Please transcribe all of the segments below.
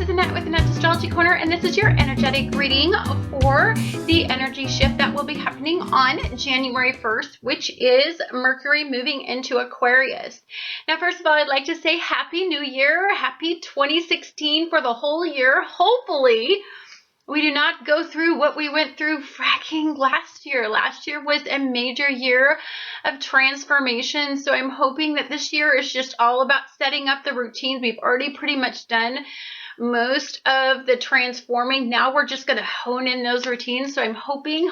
this is Annette with Annette's Astrology Corner, and this is your energetic reading for the energy shift that will be happening on January 1st, which is Mercury moving into Aquarius. Now, first of all, I'd like to say Happy New Year, Happy 2016 for the whole year. Hopefully, we do not go through what we went through fracking last year. Last year was a major year of transformation, so I'm hoping that this year is just all about setting up the routines. We've already pretty much done most of the transforming. Now we're just going to hone in those routines. So I'm hoping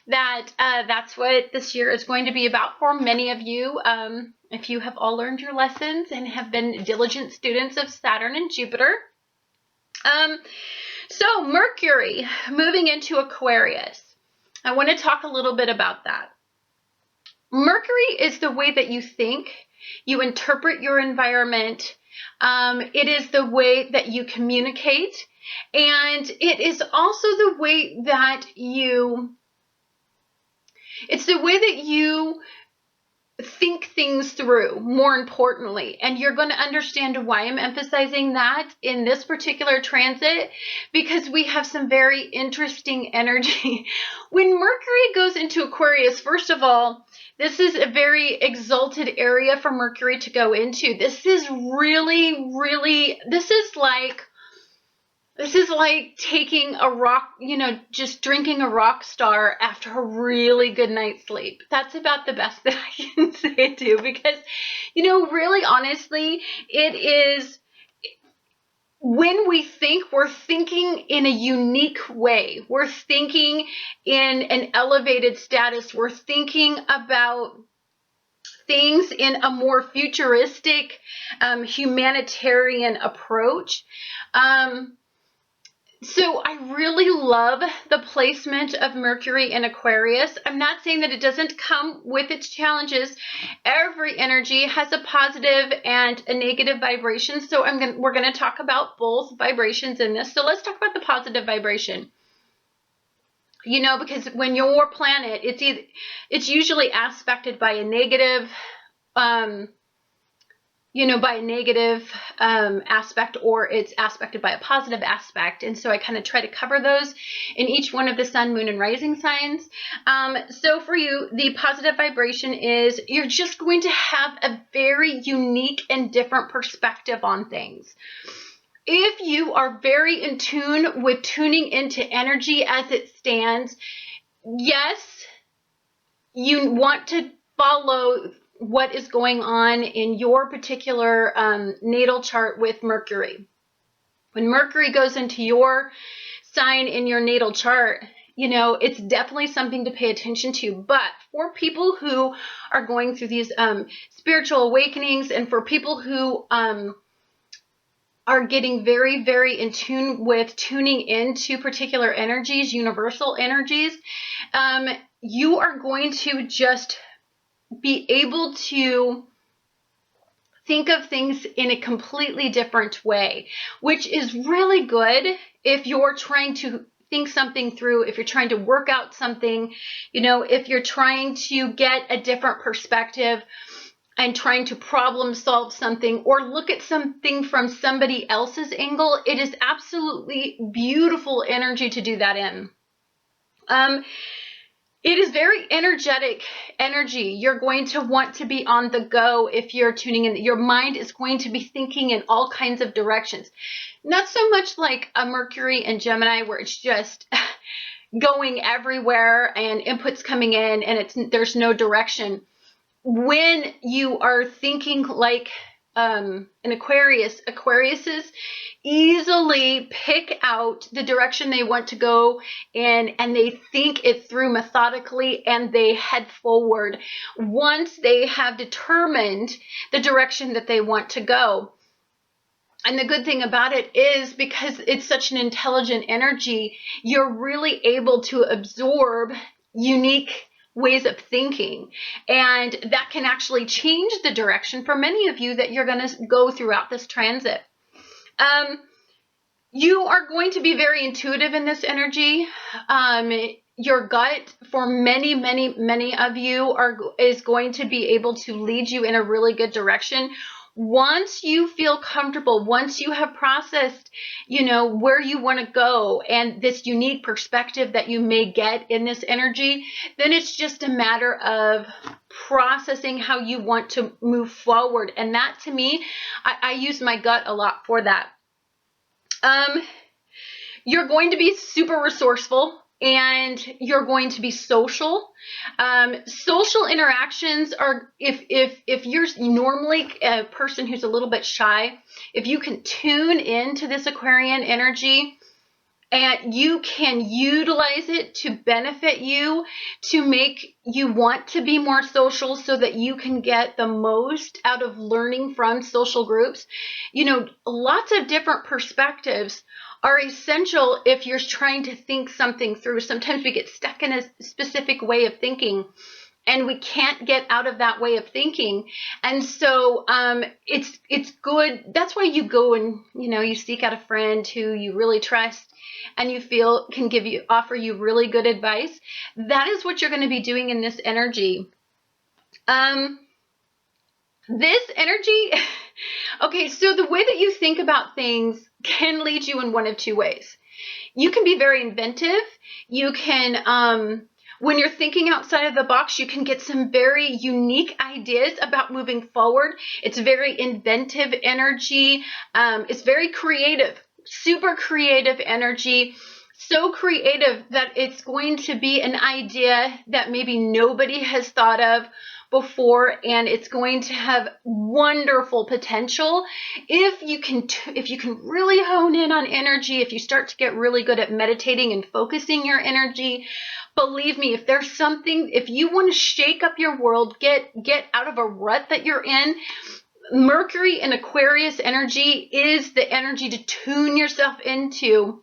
that that's what this year is going to be about for many of you. If you have all learned your lessons and have been diligent students of Saturn and Jupiter. So Mercury moving into Aquarius. I want to talk a little bit about that. Mercury is the way that you think, you interpret your environment. It is the way that you communicate, and it is also the way that you think things through, more importantly. And you're going to understand why I'm emphasizing that in this particular transit, because we have some very interesting energy. When Mercury goes into Aquarius, first of all, this is a very exalted area for Mercury to go into. This is really, this is like taking a rock, just drinking a rock star after a really good night's sleep. That's about the best that I can say too, because, really honestly, it is, when we think, we're thinking in a unique way. We're thinking in an elevated status. We're thinking about things in a more futuristic, humanitarian approach. So I really love the placement of Mercury in Aquarius. I'm not saying that it doesn't come with its challenges. Every energy has a positive and a negative vibration. So we're going to talk about both vibrations in this. So let's talk about the positive vibration. Because when your planet, it's usually aspected by a negative, aspect, or it's aspected by a positive aspect. And so I kind of try to cover those in each one of the sun, moon, and rising signs. So for you, the positive vibration is you're just going to have a very unique and different perspective on things. If you are very in tune with tuning into energy as it stands, yes, you want to follow what is going on in your particular natal chart with Mercury. When Mercury goes into your sign in your natal chart, it's definitely something to pay attention to. But for people who are going through these spiritual awakenings, and for people who are getting very, very in tune with tuning into particular energies, universal energies, you are going to just be able to think of things in a completely different way, which is really good if you're trying to think something through, if you're trying to work out something, if you're trying to get a different perspective and trying to problem solve something or look at something from somebody else's angle. It is absolutely beautiful energy to do that in. It is very energetic energy. You're going to want to be on the go if you're tuning in. Your mind is going to be thinking in all kinds of directions. Not so much like a Mercury and Gemini where it's just going everywhere and inputs coming in and there's no direction. When you are thinking like an Aquarius, Aquariuses easily pick out the direction they want to go in, and they think it through methodically, and they head forward once they have determined the direction that they want to go. And the good thing about it is, because it's such an intelligent energy, you're really able to absorb unique ways of thinking, and that can actually change the direction for many of you that you're going to go throughout this transit. You are going to be very intuitive in this energy. Your gut, for many of you, is going to be able to lead you in a really good direction. once you feel comfortable, once you have processed, you know, where you want to go and this unique perspective that you may get in this energy, then it's just a matter of processing how you want to move forward. And that, to me, I use my gut a lot for that. You're going to be super resourceful, and you're going to be social. Social interactions are, if you're normally a person who's a little bit shy, if you can tune into this Aquarian energy and you can utilize it to benefit you, to make you want to be more social so that you can get the most out of learning from social groups. You know, lots of different perspectives are essential if you're trying to think something through. Sometimes we get stuck in a specific way of thinking, and we can't get out of that way of thinking. And so it's good. That's why you go and, you know, you seek out a friend who you really trust and you feel can offer you really good advice. That is what you're going to be doing in this energy. This energy, okay, so the way that you think about things can lead you in one of two ways. You can be very inventive. You can, when you're thinking outside of the box, you can get some very unique ideas about moving forward. It's very inventive energy. It's very creative, super creative energy. So creative that it's going to be an idea that maybe nobody has thought of before, and it's going to have wonderful potential if you can really hone in on energy. If you start to get really good at meditating and focusing your energy, believe me, if there's something, if you want to shake up your world, get out of a rut that you're in, Mercury and Aquarius energy is the energy to tune yourself into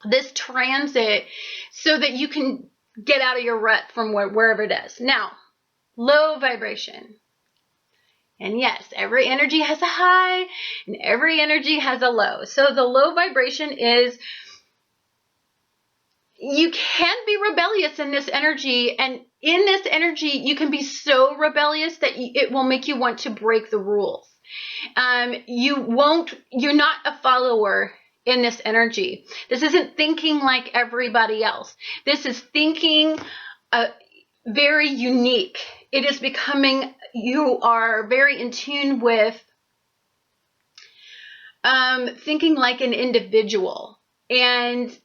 this transit so that you can get out of your rut from wherever it is. Now, low vibration. And yes, every energy has a high and every energy has a low. So the low vibration is, you can be rebellious in this energy, and in this energy you can be so rebellious that it will make you want to break the rules. You're not a follower in this energy. This isn't thinking like everybody else. This is thinking very unique. It is becoming, you are very in tune with thinking like an individual. And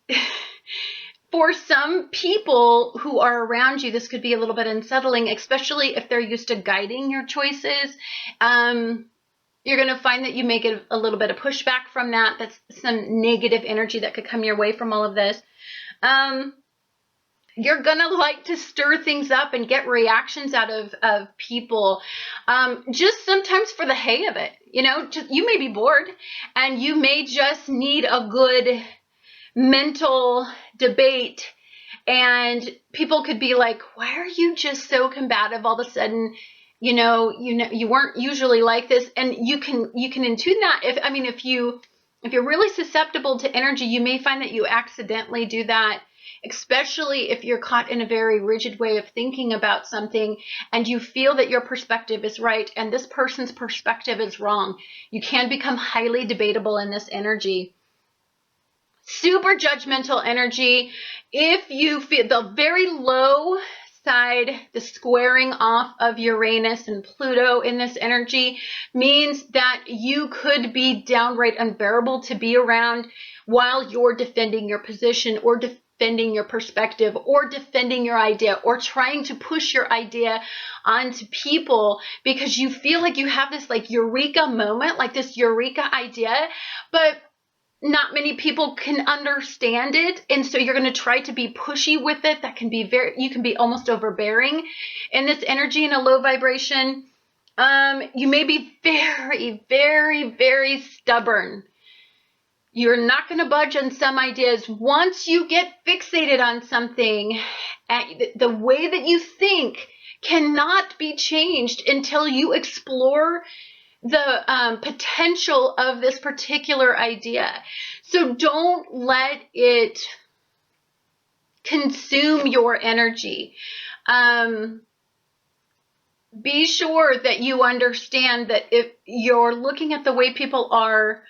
for some people who are around you, this could be a little bit unsettling, especially if they're used to guiding your choices. You're going to find that you may get a little bit of pushback from that. That's some negative energy that could come your way from all of this. You're going to like to stir things up and get reactions out of people, just sometimes for the hay of it. You know, you may be bored and you may just need a good mental debate, and people could be like, why are you just so combative all of a sudden? You weren't usually like this. And you can intune that. If you're really susceptible to energy, you may find that you accidentally do that, especially if you're caught in a very rigid way of thinking about something and you feel that your perspective is right and this person's perspective is wrong. You can become highly debatable in this energy. Super judgmental energy. If you feel the very low side, the squaring off of Uranus and Pluto in this energy means that you could be downright unbearable to be around while you're defending your position or defending your perspective or defending your idea or trying to push your idea onto people because you feel like you have this like eureka moment, like this eureka idea, but not many people can understand it, and so you're going to try to be pushy with it. That can be you can be almost overbearing in this energy in a low vibration. You may be very, very, very stubborn. You're not going to budge on some ideas. Once you get fixated on something, the way that you think cannot be changed until you explore the potential of this particular idea. So don't let it consume your energy. be sure that you understand that if you're looking at the way people are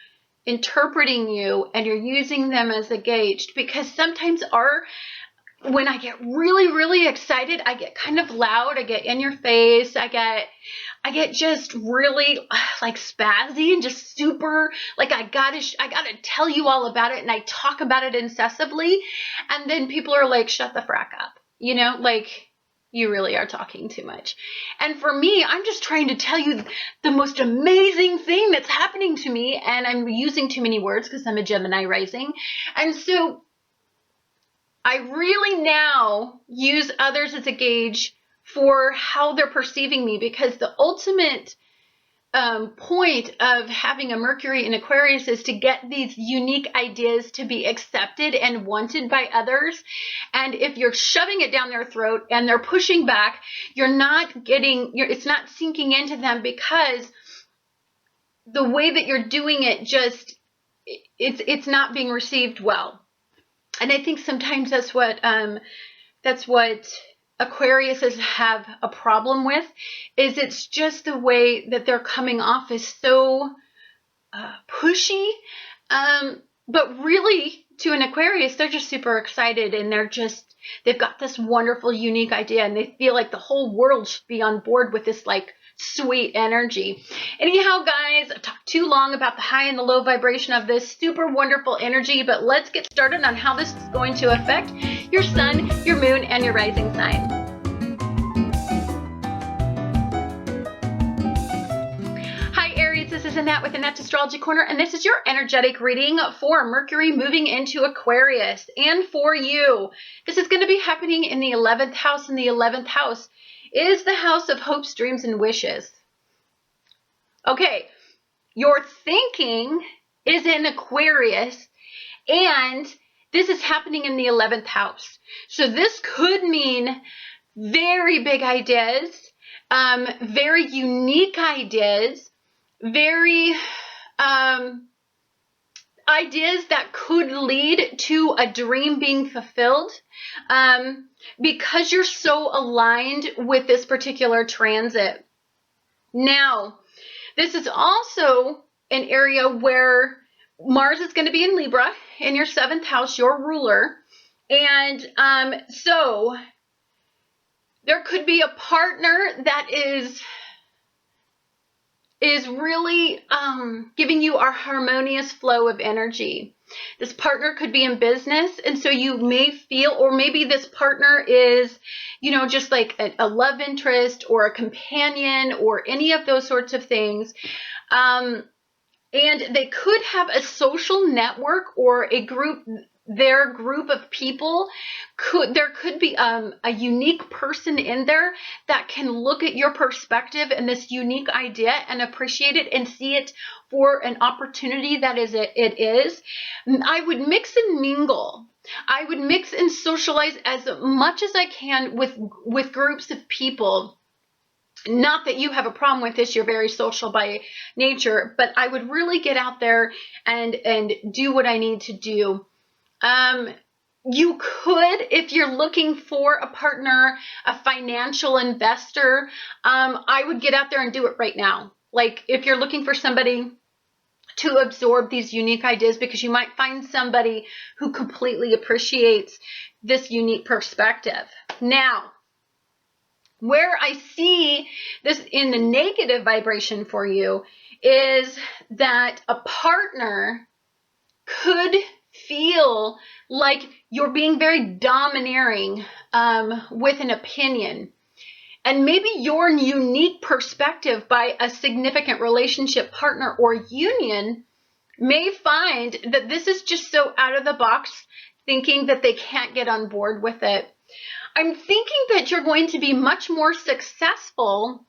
interpreting you and you're using them as a gauge, because sometimes when I get really, really excited, I get kind of loud, I get in your face, I get just really like spazzy and just super, like I gotta tell you all about it, and I talk about it incessantly, and then people are like, shut the frack up, you know, like, you really are talking too much. And for me, I'm just trying to tell you the most amazing thing that's happening to me, and I'm using too many words because I'm a Gemini rising. And so I really now use others as a gauge for how they're perceiving me, because the ultimate point of having a Mercury in Aquarius is to get these unique ideas to be accepted and wanted by others. And if you're shoving it down their throat and they're pushing back, it's not sinking into them, because the way that you're doing it it's not being received well. And I think sometimes that's what Aquariuses have a problem with, is it's just the way that they're coming off is so pushy, but really to an Aquarius, they're just super excited, and they've got this wonderful, unique idea, and they feel like the whole world should be on board with this like sweet energy. Anyhow, guys, I've talked too long about the high and the low vibration of this super wonderful energy, but let's get started on how this is going to affect your sun, your moon, and your rising sign. Hi, Aries, this is Annette with Annette's Astrology Corner, and this is your energetic reading for Mercury moving into Aquarius. And for you, this is going to be happening in the 11th house, and the 11th house is the house of hopes, dreams, and wishes. Okay, your thinking is in Aquarius, and this is happening in the 11th house. So this could mean very big ideas, very unique ideas, very ideas that could lead to a dream being fulfilled, because you're so aligned with this particular transit. Now, this is also an area where Mars is going to be in Libra, in your 7th house, your ruler. And so there could be a partner that is really giving you a harmonious flow of energy. This partner could be in business, and so you may feel, or maybe this partner is, you know, just like a love interest or a companion or any of those sorts of things. And they could have a social network or a group. Their group of people there could be a unique person in there that can look at your perspective and this unique idea and appreciate it and see it for an opportunity that it is. I would mix and mingle. I would mix and socialize as much as I can with groups of people. Not that you have a problem with this, you're very social by nature, but I would really get out there and do what I need to do. You could, if you're looking for a partner, a financial investor, I would get out there and do it right now. Like if you're looking for somebody to absorb these unique ideas, because you might find somebody who completely appreciates this unique perspective. Now, where I see this in the negative vibration for you is that a partner could feel like you're being very domineering with an opinion. And maybe your unique perspective by a significant relationship partner or union may find that this is just so out of the box, thinking that they can't get on board with it. I'm thinking that you're going to be much more successful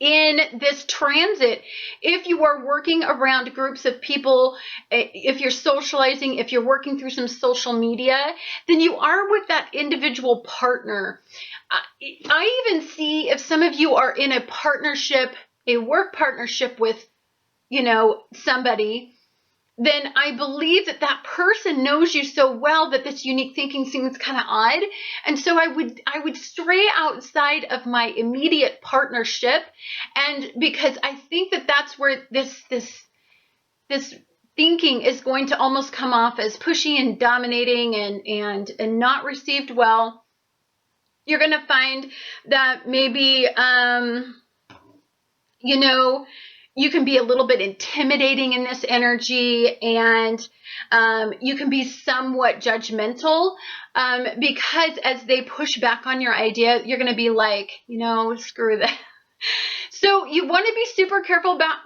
in this transit if you are working around groups of people, if you're socializing, if you're working through some social media, than you are with that individual partner. I even see if some of you are in a partnership, a work partnership with, you know, somebody, then I believe that that person knows you so well that this unique thinking seems kind of odd. And so I would stray outside of my immediate partnership, and because I think that that's where this thinking is going to almost come off as pushy and dominating and not received well. You're going to find that maybe you know, you can be a little bit intimidating in this energy, and you can be somewhat judgmental because as they push back on your idea, you're going to be like, you know, screw that. So you want to be super careful about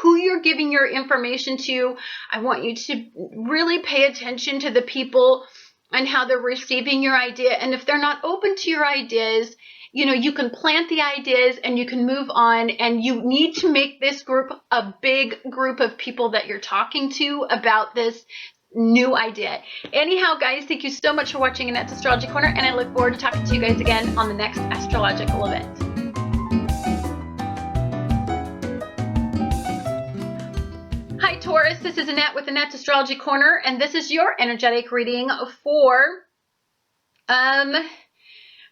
who you're giving your information to. I want you to really pay attention to the people and how they're receiving your idea. And if they're not open to your ideas, you know, you can plant the ideas and you can move on, and you need to make this group a big group of people that you're talking to about this new idea. Anyhow, guys, thank you so much for watching Annette's Astrology Corner, and I look forward to talking to you guys again on the next astrological event. Hi, Taurus. This is Annette with Annette's Astrology Corner, and this is your energetic reading for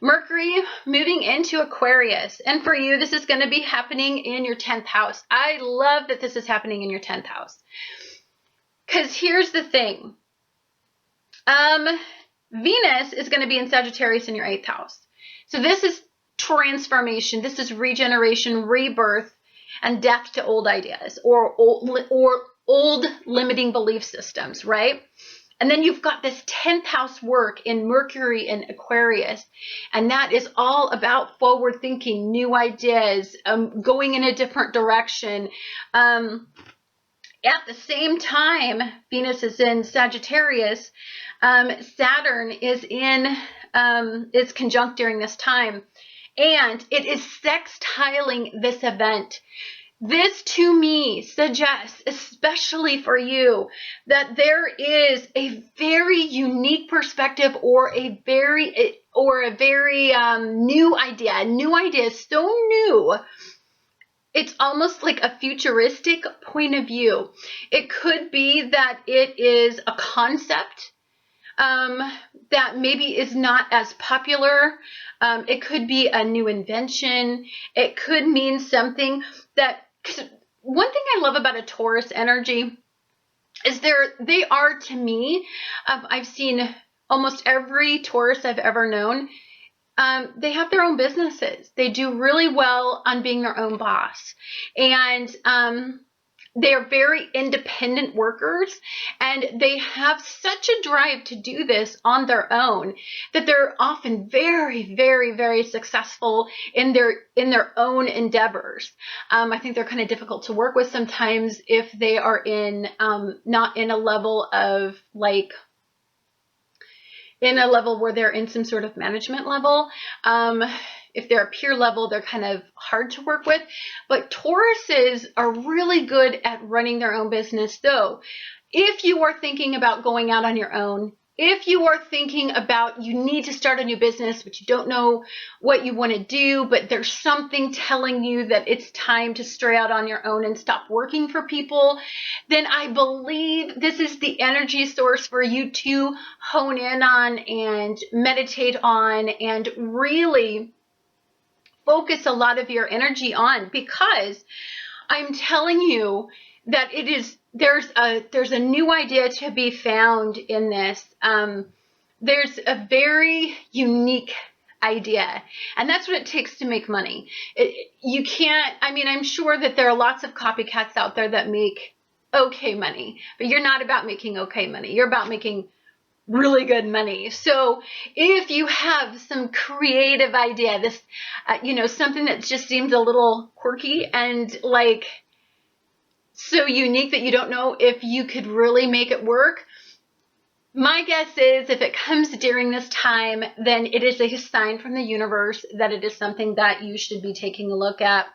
Mercury moving into Aquarius. And for you, this is going to be happening in your 10th house. I love that this is happening in your 10th house. Because here's the thing. Venus is going to be in Sagittarius in your 8th house. So this is transformation. This is regeneration, rebirth, and death to old ideas or old limiting belief systems, right? And then you've got this 10th house work in Mercury and Aquarius. And that is all about forward thinking, new ideas, going in a different direction. At the same time, Venus is in Sagittarius. Saturn is conjunct during this time. And it is sextiling this event. This to me suggests, especially for you, that there is a very unique perspective or a very new idea. A new idea is so new. It's almost like a futuristic point of view. It could be that it is a concept that maybe is not as popular. It could be a new invention. It could mean something that, one thing I love about a Taurus energy is they are, to me, I've seen almost every Taurus I've ever known, they have their own businesses. They do really well on being their own boss. And they're very independent workers, and they have such a drive to do this on their own that they're often very, very, very successful in their own endeavors. I think they're kind of difficult to work with sometimes if they are not in a level of where they're in some sort of management level. If they're a peer level, they're kind of hard to work with. But Tauruses are really good at running their own business. So if you are thinking about going out on your own, if you are thinking about you need to start a new business, but you don't know what you want to do, but there's something telling you that it's time to stray out on your own and stop working for people, then I believe this is the energy source for you to hone in on and meditate on and really focus a lot of your energy on, because I'm telling you that there's a new idea to be found in this. There's a very unique idea, and that's what it takes to make money. You can't, I'm sure that there are lots of copycats out there that make okay money, but you're not about making okay money. You're about making really good money. So if you have some creative idea, this, something that just seems a little quirky and so unique that you don't know if you could really make it work, my guess is if it comes during this time, then it is a sign from the universe that it is something that you should be taking a look at.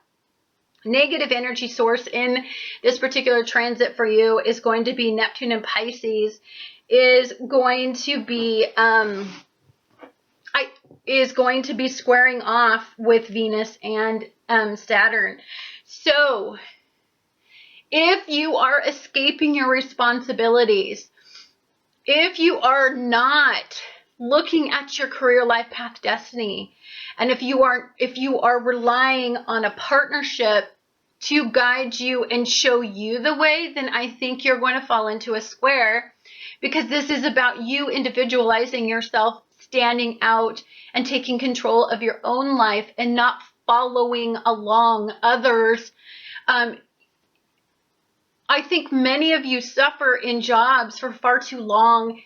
Negative energy source in this particular transit for you is going to be Neptune and Pisces. Is going to be squaring off with Venus and Saturn. So If you are escaping your responsibilities, if you are not looking at your career, life path, destiny, and if you are relying on a partnership to guide you and show you the way, then I think you're going to fall into a square, because this is about you individualizing yourself, standing out and taking control of your own life and not following along others. I think many of you suffer in jobs for far too long,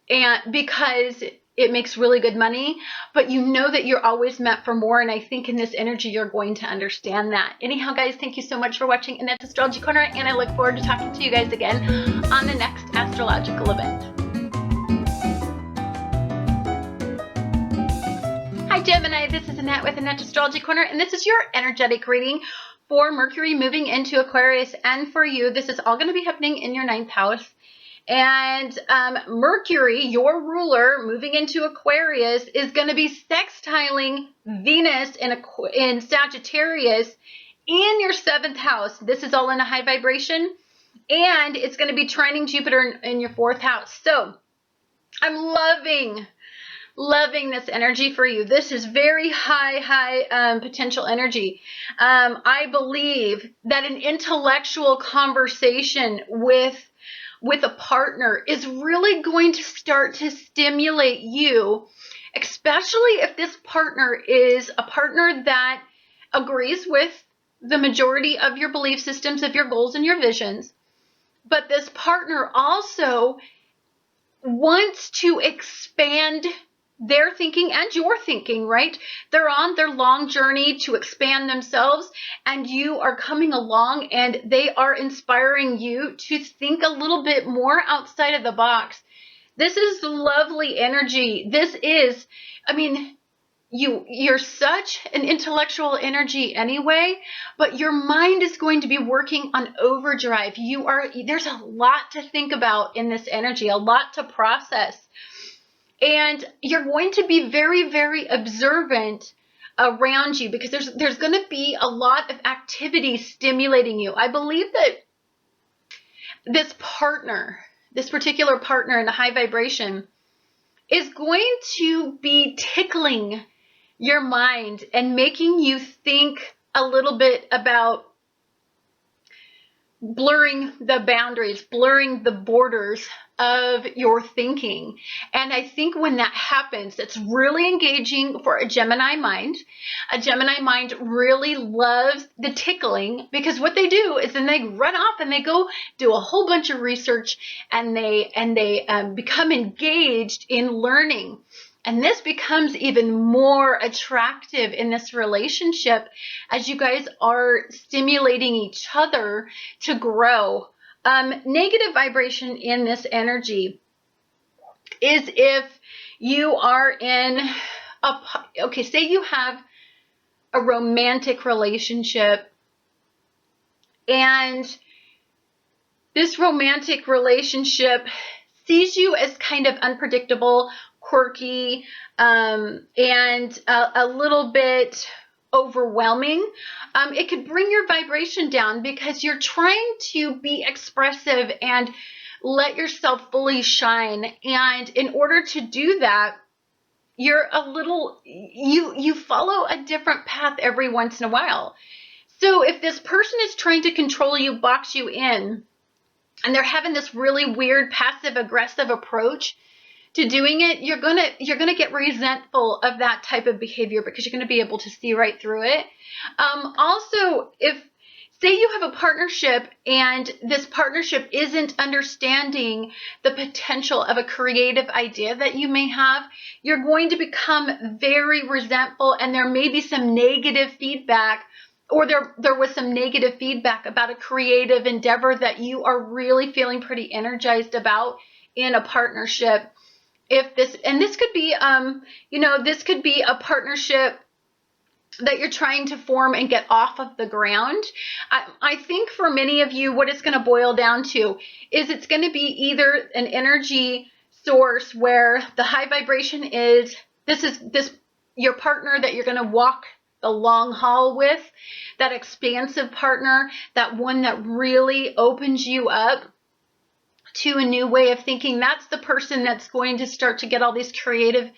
and because it makes really good money, but you know that you're always meant for more. And I think in this energy, you're going to understand that. Anyhow, guys, thank you so much for watching Annette's Astrology Corner, and I look forward to talking to you guys again on the next astrological event. Hi, Gemini. This is Annette with Annette's Astrology Corner, and this is your energetic reading for Mercury moving into Aquarius. And for you, this is all going to be happening in your 9th house. And Mercury, your ruler, moving into Aquarius, is going to be sextiling Venus in Sagittarius in your 7th house. This is all in a high vibration, and it's going to be trining Jupiter in your 4th house. So I'm loving this energy for you. This is very high potential energy. I believe that an intellectual conversation with a partner is really going to start to stimulate you, especially if this partner is a partner that agrees with the majority of your belief systems, of your goals and your visions. But this partner also wants to expand their thinking and your thinking, right? They're on their long journey to expand themselves, and you are coming along and they are inspiring you to think a little bit more outside of the box. This is lovely energy. This is, I mean, you're such an intellectual energy anyway, but your mind is going to be working on overdrive. There's a lot to think about in this energy, a lot to process. And you're going to be very, very observant around you, because there's going to be a lot of activity stimulating you. I believe that this particular partner in the high vibration is going to be tickling your mind and making you think a little bit about blurring the boundaries, blurring the borders of your thinking. And I think when that happens, it's really engaging for a Gemini mind. A Gemini mind really loves the tickling, because what they do is then they run off and they go do a whole bunch of research, and they become engaged in learning. And this becomes even more attractive in this relationship as you guys are stimulating each other to grow. Negative vibration in this energy is if you are in say you have a romantic relationship, and this romantic relationship sees you as kind of unpredictable, quirky, and a little bit overwhelming. It could bring your vibration down, because you're trying to be expressive and let yourself fully shine. And in order to do that, you follow a different path every once in a while. So if this person is trying to control you, box you in, and they're having this really weird passive aggressive approach to doing it, you're gonna get resentful of that type of behavior, because you're gonna be able to see right through it. Also, if say you have a partnership and this partnership isn't understanding the potential of a creative idea that you may have, you're going to become very resentful, and there may be some negative feedback, or there was some negative feedback about a creative endeavor that you are really feeling pretty energized about in a partnership. This could be, this could be a partnership that you're trying to form and get off of the ground. I think for many of you, what it's going to boil down to is it's going to be either an energy source where the high vibration is your partner that you're going to walk the long haul with, that expansive partner, that one that really opens you up to a new way of thinking. That's the person that's going to start to get all these creative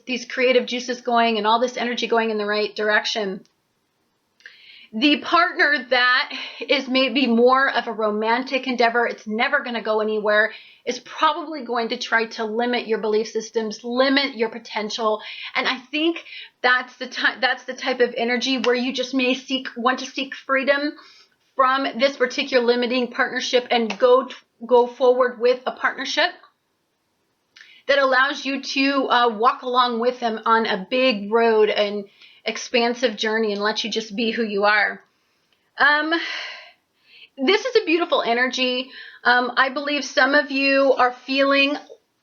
these creative juices going and all this energy going in the right direction. The partner that is maybe more of a romantic endeavor, it's never going to go anywhere, is probably going to try to limit your belief systems, limit your potential. And I think that's the type of energy where you just may want to seek freedom from this particular limiting partnership and go forward with a partnership that allows you to walk along with them on a big road and expansive journey and let you just be who you are. This is a beautiful energy. I believe some of you are feeling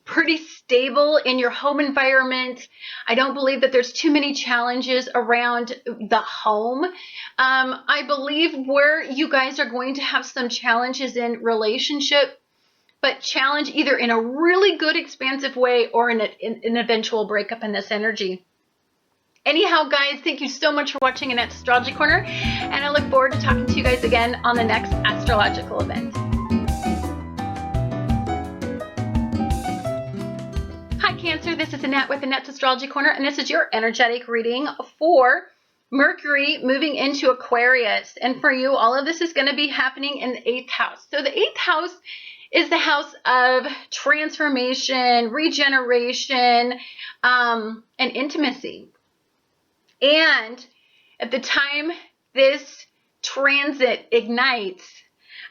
pretty stable in your home environment. I don't believe that there's too many challenges around the home. I believe where you guys are going to have some challenges in relationship, but challenge either in a really good expansive way or in an eventual breakup in this energy. Anyhow, guys, thank you so much for watching Annette's Astrology Corner, and I look forward to talking to you guys again on the next astrological event. Hi, Cancer. This is Annette with Annette's Astrology Corner, and this is your energetic reading for Mercury moving into Aquarius. And for you, all of this is going to be happening in the 8th house. So the 8th house is the house of transformation, regeneration, and intimacy. And at the time this transit ignites,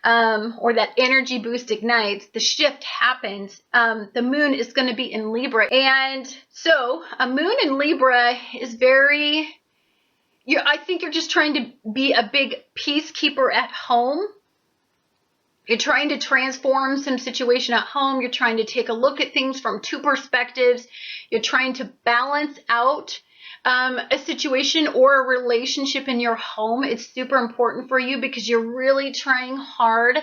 or that energy boost ignites, the shift happens, the moon is going to be in Libra. And so a moon in Libra is very, I think you're just trying to be a big peacekeeper at home. You're trying to transform some situation at home. You're trying to take a look at things from two perspectives. You're trying to balance out a situation or a relationship in your home. It's super important for you because you're really trying hard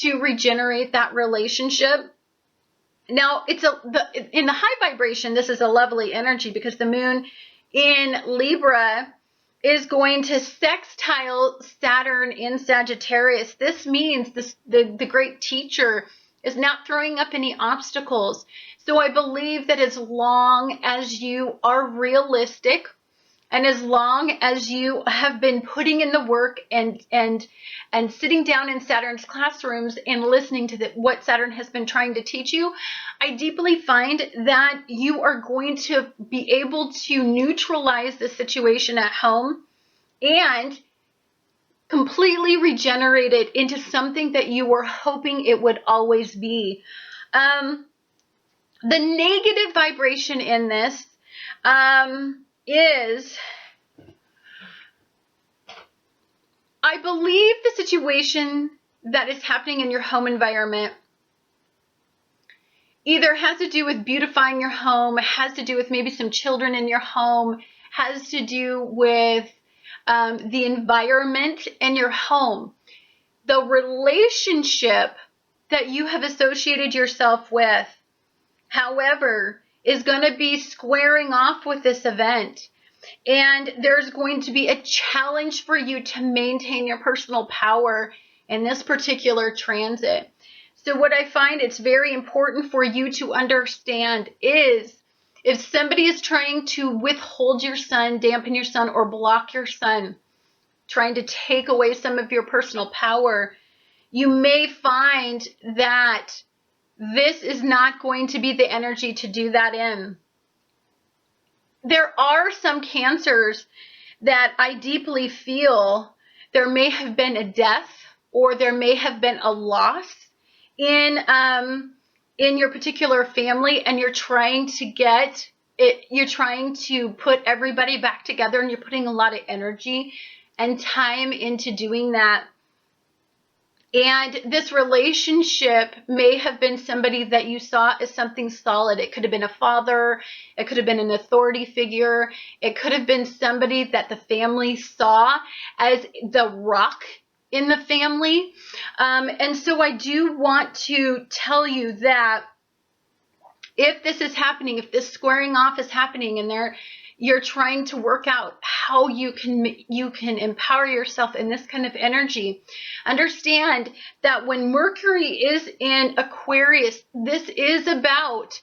to regenerate that relationship. Now, in the high vibration, this is a lovely energy because the moon in Libra is going to sextile Saturn in Sagittarius. This means the great teacher is not throwing up any obstacles. So I believe that as long as you are realistic and as long as you have been putting in the work and sitting down in Saturn's classrooms and listening to what Saturn has been trying to teach you, I deeply find that you are going to be able to neutralize the situation at home and completely regenerate it into something that you were hoping it would always be. The negative vibration in this is, I believe the situation that is happening in your home environment either has to do with beautifying your home, has to do with maybe some children in your home, has to do with the environment in your home. The relationship that you have associated yourself with, however, is going to be squaring off with this event. And there's going to be a challenge for you to maintain your personal power in this particular transit. So what I find it's very important for you to understand is if somebody is trying to withhold your sun, dampen your sun, or block your sun, trying to take away some of your personal power, you may find that this is not going to be the energy to do that in. There are some cancers that I deeply feel there may have been a death or there may have been a loss in your particular family, and you're trying to get it, you're trying to put everybody back together, and you're putting a lot of energy and time into doing that. And this relationship may have been somebody that you saw as something solid. It could have been a father. It could have been an authority figure. It could have been somebody that the family saw as the rock in the family. And so I do want to tell you that if this is happening, if this squaring off is happening and you're trying to work out how you can empower yourself in this kind of energy. Understand that when Mercury is in Aquarius, this is about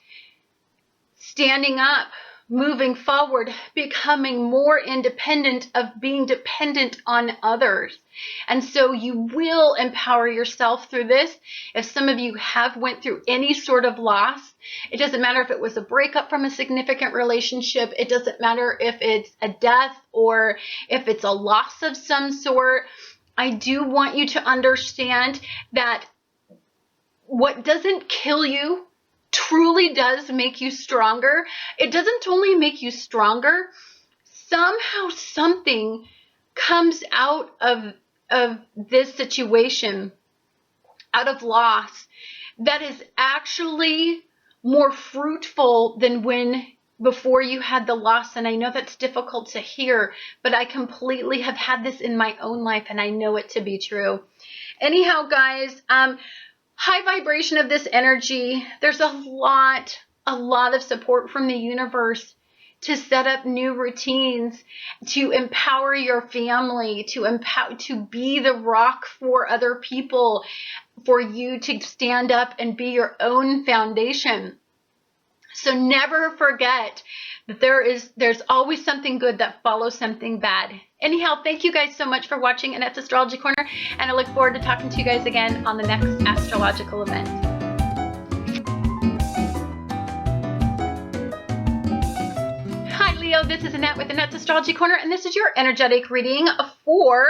standing up, moving forward, becoming more independent of being dependent on others. And so you will empower yourself through this. If some of you have went through any sort of loss, it doesn't matter if it was a breakup from a significant relationship, it doesn't matter if it's a death or if it's a loss of some sort. I do want you to understand that what doesn't kill you truly does make you stronger. It doesn't only make you stronger, somehow something comes out of this situation, out of loss, that is actually more fruitful than when before you had the loss. And I know that's difficult to hear, but I completely have had this in my own life and I know it to be true. Anyhow, guys, high vibration of this energy, there's a lot of support from the universe to set up new routines, to empower your family, to be the rock for other people, for you to stand up and be your own foundation. So never forget that there's always something good that follows something bad. Anyhow, thank you guys so much for watching Annette's Astrology Corner, and I look forward to talking to you guys again on the next astrological event. Hi Leo, this is Annette with Annette's Astrology Corner, and this is your energetic reading for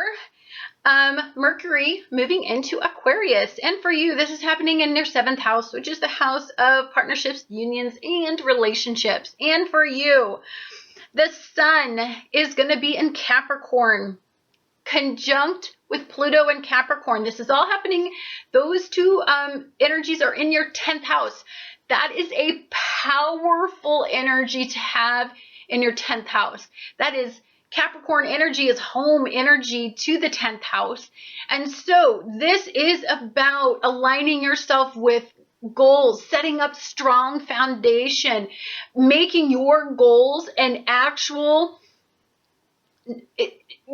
Mercury moving into Aquarius. And for you, this is happening in your 7th house, which is the house of partnerships, unions, and relationships. And for you, the sun is going to be in Capricorn, conjunct with Pluto in Capricorn. This is all happening. Those two energies are in your 10th house. That is a powerful energy to have in your 10th house. That is, Capricorn energy is home energy to the 10th house. And so this is about aligning yourself with goals, setting up strong foundation, making your goals an actual,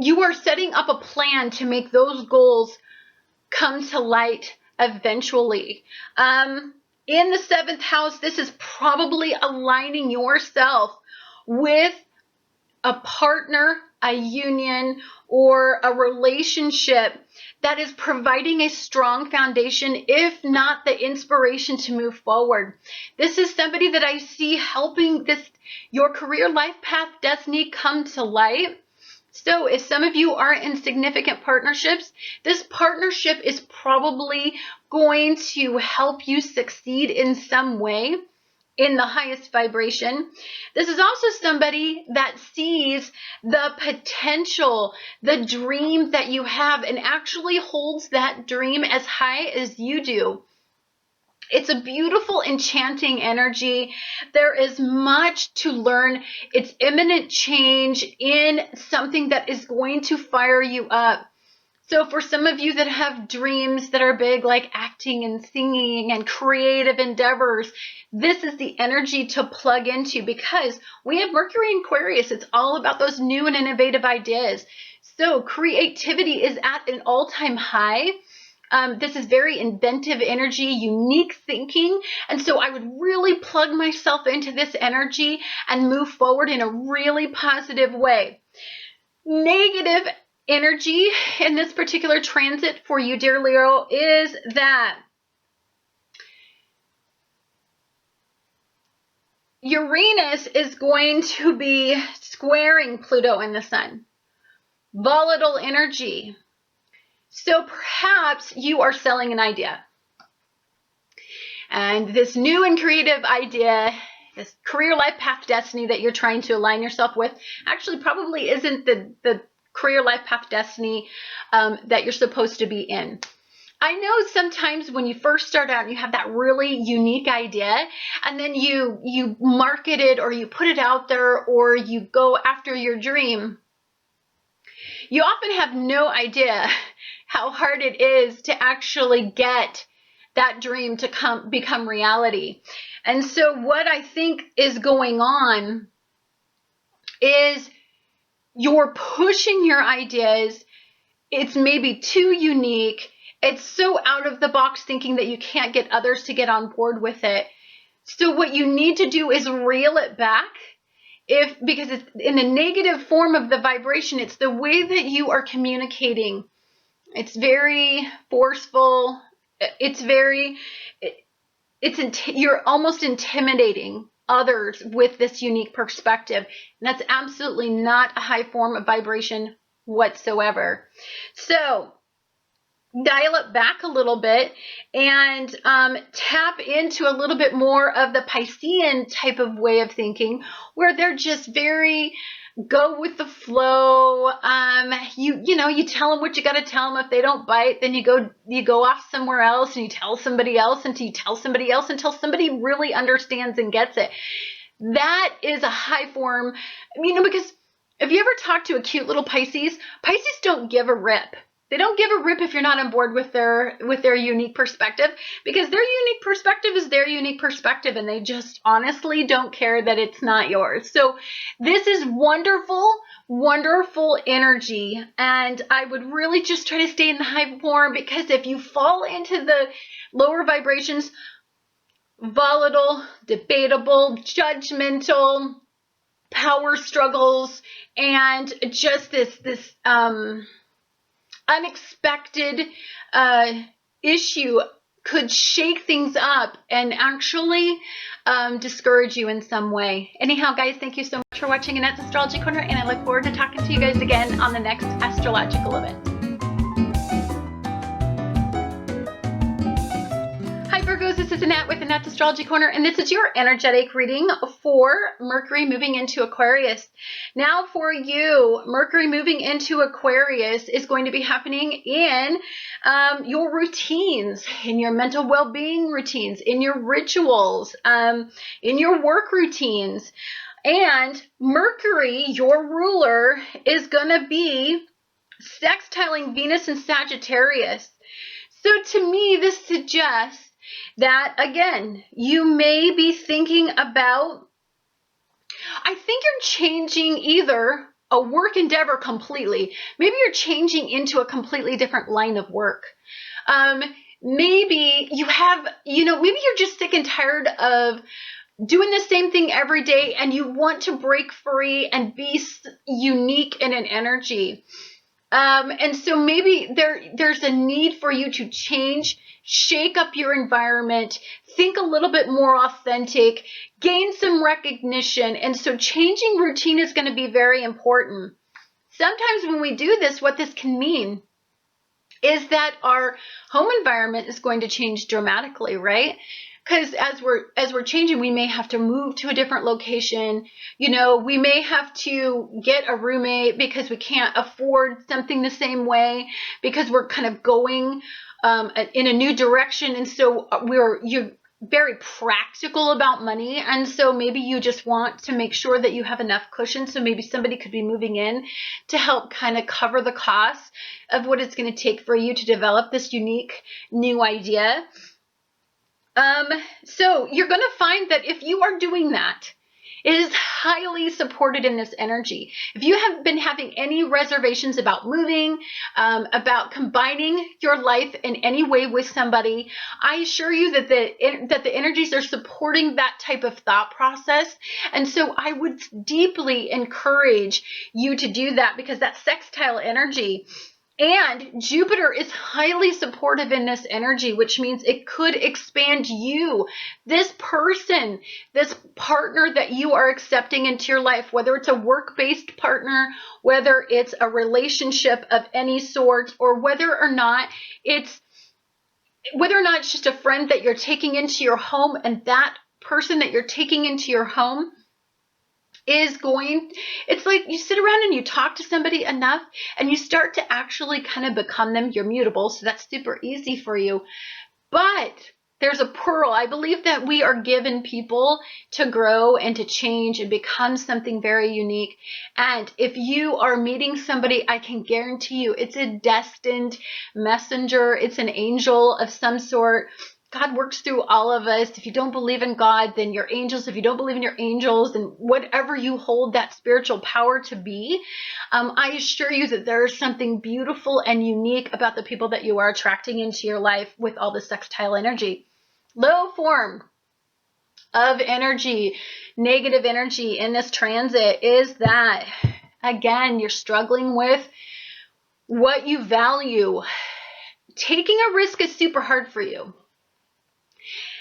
you are setting up a plan to make those goals come to light eventually. In the 7th house, this is probably aligning yourself with a partner, a union, or a relationship that is providing a strong foundation, if not the inspiration to move forward. This is somebody that I see helping your career, life path, destiny come to light. So if some of you are in significant partnerships, this partnership is probably going to help you succeed in some way, in the highest vibration. This is also somebody that sees the potential, the dream that you have, and actually holds that dream as high as you do. It's a beautiful, enchanting energy. There is much to learn. It's imminent change in something that is going to fire you up. So for some of you that have dreams that are big, like acting and singing and creative endeavors, this is the energy to plug into, because we have Mercury in Aquarius. It's all about those new and innovative ideas. So creativity is at an all-time high. This is very inventive energy, unique thinking. And so I would really plug myself into this energy and move forward in a really positive way. Negative energy in this particular transit for you, dear Leo, is that Uranus is going to be squaring Pluto and the Sun. Volatile energy. So perhaps you are selling an idea. And this new and creative idea, this career, life path, destiny that you're trying to align yourself with, actually probably isn't the career, life path, destiny that you're supposed to be in. I know sometimes when you first start out and you have that really unique idea, and then you market it, or you put it out there, or you go after your dream, you often have no idea how hard it is to actually get that dream to become reality. And so what I think is going on is you're pushing your ideas. It's maybe too unique. It's so out of the box thinking that you can't get others to get on board with it. So what you need to do is reel it back. Because it's in a negative form of the vibration, it's the way that you are communicating. It's very forceful. You're almost intimidating others with this unique perspective. And that's absolutely not a high form of vibration whatsoever. So dial it back a little bit and tap into a little bit more of the Piscean type of way of thinking, where they're just very go with the flow. You tell them what you got to tell them. If they don't bite, then you go off somewhere else and you tell somebody else until you tell somebody else until somebody really understands and gets it. That is a high form, because if you ever talk to a cute little Pisces don't give a rip. They don't give a rip if you're not on board with their unique perspective, because their unique perspective is their unique perspective, and they just honestly don't care that it's not yours. So this is wonderful, wonderful energy, and I would really just try to stay in the high form, because if you fall into the lower vibrations, volatile, debatable, judgmental, power struggles, and just this unexpected issue could shake things up and actually discourage you in some way. Anyhow, guys, thank you so much for watching Annette's Astrology Corner, and I look forward to talking to you guys again on the next astrological event. Hi Virgos, this is Annette with Annette's Astrology Corner, and this is your energetic reading for Mercury moving into Aquarius. Now for you, Mercury moving into Aquarius is going to be happening in your routines, in your mental well-being routines, in your rituals, in your work routines. And Mercury, your ruler, is going to be sextiling Venus and Sagittarius. So to me, this suggests that, again, you may be thinking about, I think you're changing either a work endeavor completely. Maybe you're changing into a completely different line of work. Maybe you have, maybe you're just sick and tired of doing the same thing every day, and you want to break free and be unique in an energy. And so maybe there's a need for you to change, shake up your environment, think a little bit more authentic, gain some recognition. And so changing routine is going to be very important. Sometimes when we do this, what this can mean is that our home environment is going to change dramatically, right? Because as we're changing, we may have to move to a different location. We may have to get a roommate because we can't afford something the same way, because we're kind of going in a new direction. And so you're very practical about money. And so maybe you just want to make sure that you have enough cushion. So maybe somebody could be moving in to help kind of cover the cost of what it's going to take for you to develop this unique new idea. So you're going to find that if you are doing that, it is highly supported in this energy. If you have been having any reservations about moving, about combining your life in any way with somebody, I assure you that the energies are supporting that type of thought process. And so I would deeply encourage you to do that, because that sextile energy. And Jupiter is highly supportive in this energy, which means it could expand you, this person, this partner that you are accepting into your life, whether it's a work-based partner, whether it's a relationship of any sort, or whether or not it's just a friend that you're taking into your home, and that person that you're taking into your home it's like you sit around and you talk to somebody enough and you start to actually kind of become them. You're mutable, so that's super easy for you. But there's a pearl. I believe that we are given people to grow and to change and become something very unique. And if you are meeting somebody, I can guarantee you it's a destined messenger. It's an angel of some sort. God works through all of us. If you don't believe in God, then your angels. If you don't believe in your angels, then whatever you hold that spiritual power to be, I assure you that there is something beautiful and unique about the people that you are attracting into your life with all the sextile energy. Low form of energy, negative energy in this transit is that, again, you're struggling with what you value. Taking a risk is super hard for you.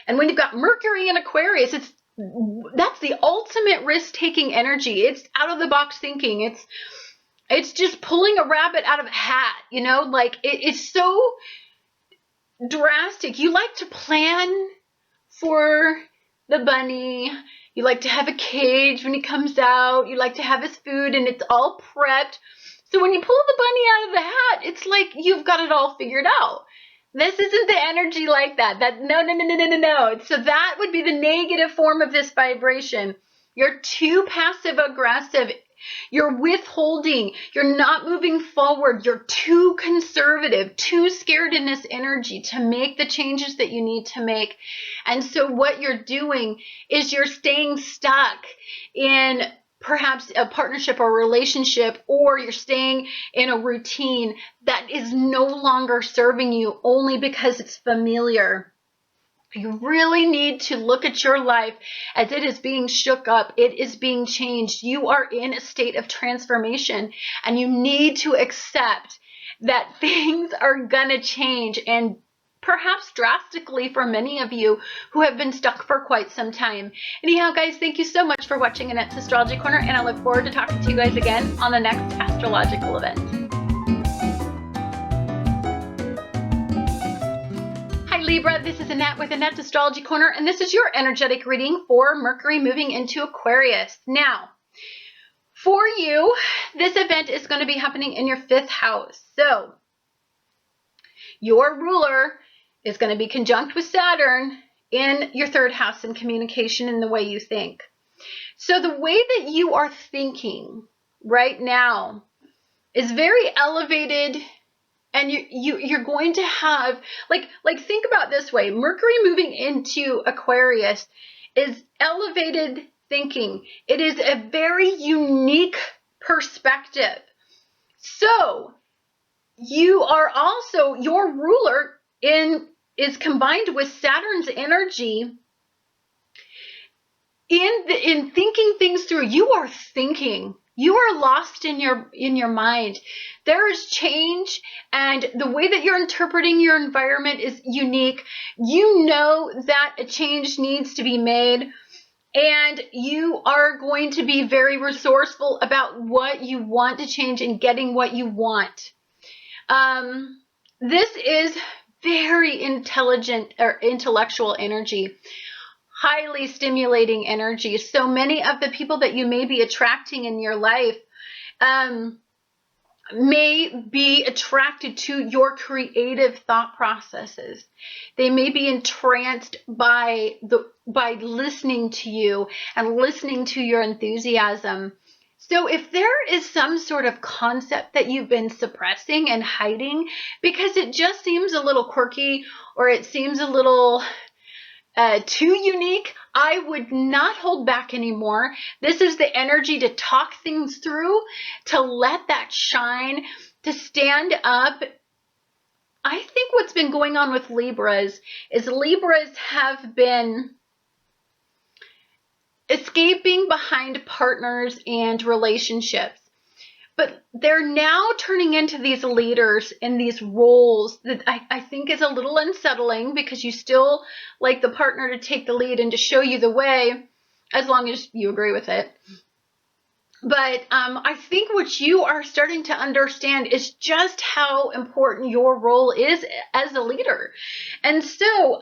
And when you've got Mercury in Aquarius, that's the ultimate risk-taking energy. It's out of the box thinking. It's just pulling a rabbit out of a hat, you know, like it's so drastic. You like to plan for the bunny. You like to have a cage when he comes out. You like to have his food and it's all prepped. So when you pull the bunny out of the hat, it's like you've got it all figured out. This isn't the energy like that. No. So that would be the negative form of this vibration. You're too passive aggressive. You're withholding. You're not moving forward. You're too conservative, too scared in this energy to make the changes that you need to make. And so what you're doing is you're staying stuck in perhaps a partnership or relationship, or you're staying in a routine that is no longer serving you only because it's familiar. You really need to look at your life as it is being shook up. It is being changed. You are in a state of transformation, and you need to accept that things are going to change, and perhaps drastically for many of you who have been stuck for quite some time. Anyhow, guys, thank you so much for watching Annette's Astrology Corner, and I look forward to talking to you guys again on the next astrological event. Hi Libra, this is Annette with Annette's Astrology Corner, and this is your energetic reading for Mercury moving into Aquarius. Now, for you, this event is going to be happening in your 5th house. So, your ruler is going to be conjunct with Saturn in your 3rd house in communication and the way you think. So the way that you are thinking right now is very elevated, and you're going to have, like think about this way. Mercury moving into Aquarius is elevated thinking. It is a very unique perspective. So you are also, your ruler is combined with Saturn's energy in thinking things through. You are thinking. You are lost in your mind. There is change, and the way that you're interpreting your environment is unique. You know that a change needs to be made, and you are going to be very resourceful about what you want to change and getting what you want. This is very intelligent or intellectual energy, highly stimulating energy. So many of the people that you may be attracting in your life may be attracted to your creative thought processes. They may be entranced by listening to you and listening to your enthusiasm. So if there is some sort of concept that you've been suppressing and hiding because it just seems a little quirky, or it seems a little too unique, I would not hold back anymore. This is the energy to talk things through, to let that shine, to stand up. I think what's been going on with Libras is Libras have been escaping behind partners and relationships, but they're now turning into these leaders in these roles that I think is a little unsettling, because you still like the partner to take the lead and to show you the way, as long as you agree with it. But I think what you are starting to understand is just how important your role is as a leader. And so,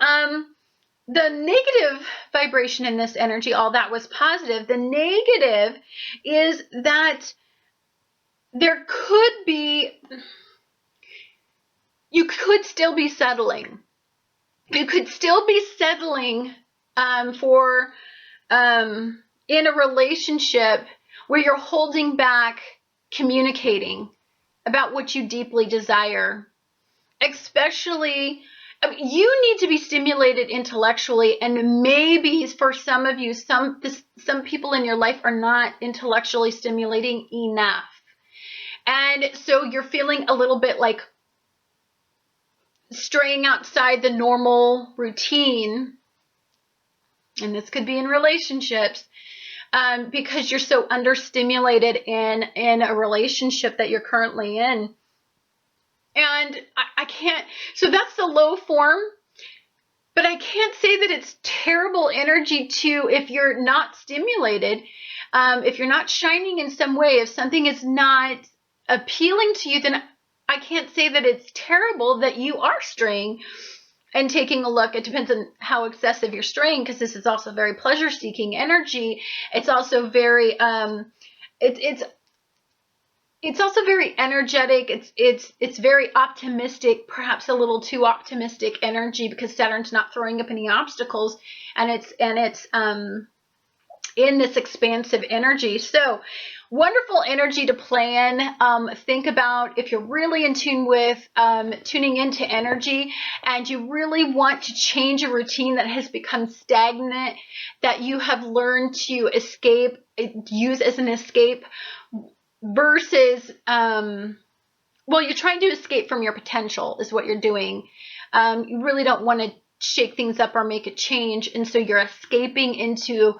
the negative vibration in this energy, all that was positive. The negative is that there could be, you could still be settling. You could still be settling in a relationship where you're holding back communicating about what you deeply desire, especially I mean, you need to be stimulated intellectually, and maybe for some of you, some people in your life are not intellectually stimulating enough. And so you're feeling a little bit like straying outside the normal routine. And this could be in relationships, because you're so understimulated in a relationship that you're currently in. And I can't, so that's the low form, but I can't say that it's terrible energy to, if you're not stimulated, if you're not shining in some way, if something is not appealing to you, then I can't say that it's terrible that you are straying and taking a look. It depends on how excessive you're straying, because this is also very pleasure-seeking energy. It's also very, it's also very energetic. It's very optimistic, perhaps a little too optimistic energy, because Saturn's not throwing up any obstacles, and it's in this expansive energy. So wonderful energy to plan. Think about if you're really in tune with tuning into energy, and you really want to change a routine that has become stagnant, that you have learned to escape, use as an escape, versus, well, you're trying to escape from your potential is what you're doing. You really don't want to shake things up or make a change, and so you're escaping into,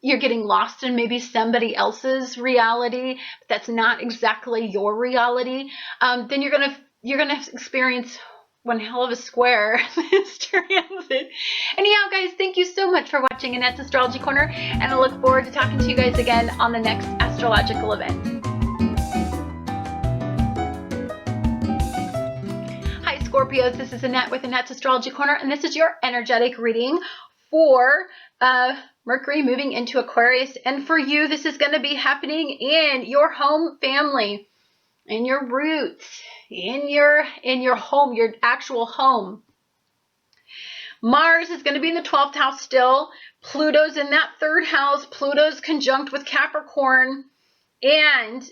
you're getting lost in maybe somebody else's reality, but that's not exactly your reality. Then you're gonna experience one hell of a square this transit. Anyhow, guys, thank you so much for watching Annette's Astrology Corner, and I look forward to talking to you guys again on the next astrological event. Scorpios, this is Annette with Annette's Astrology Corner, and this is your energetic reading for Mercury moving into Aquarius. And for you, this is going to be happening in your home family, in your roots, in your home, your actual home. Mars is going to be in the 12th house still. Pluto's in that 3rd house. Pluto's conjunct with Capricorn. And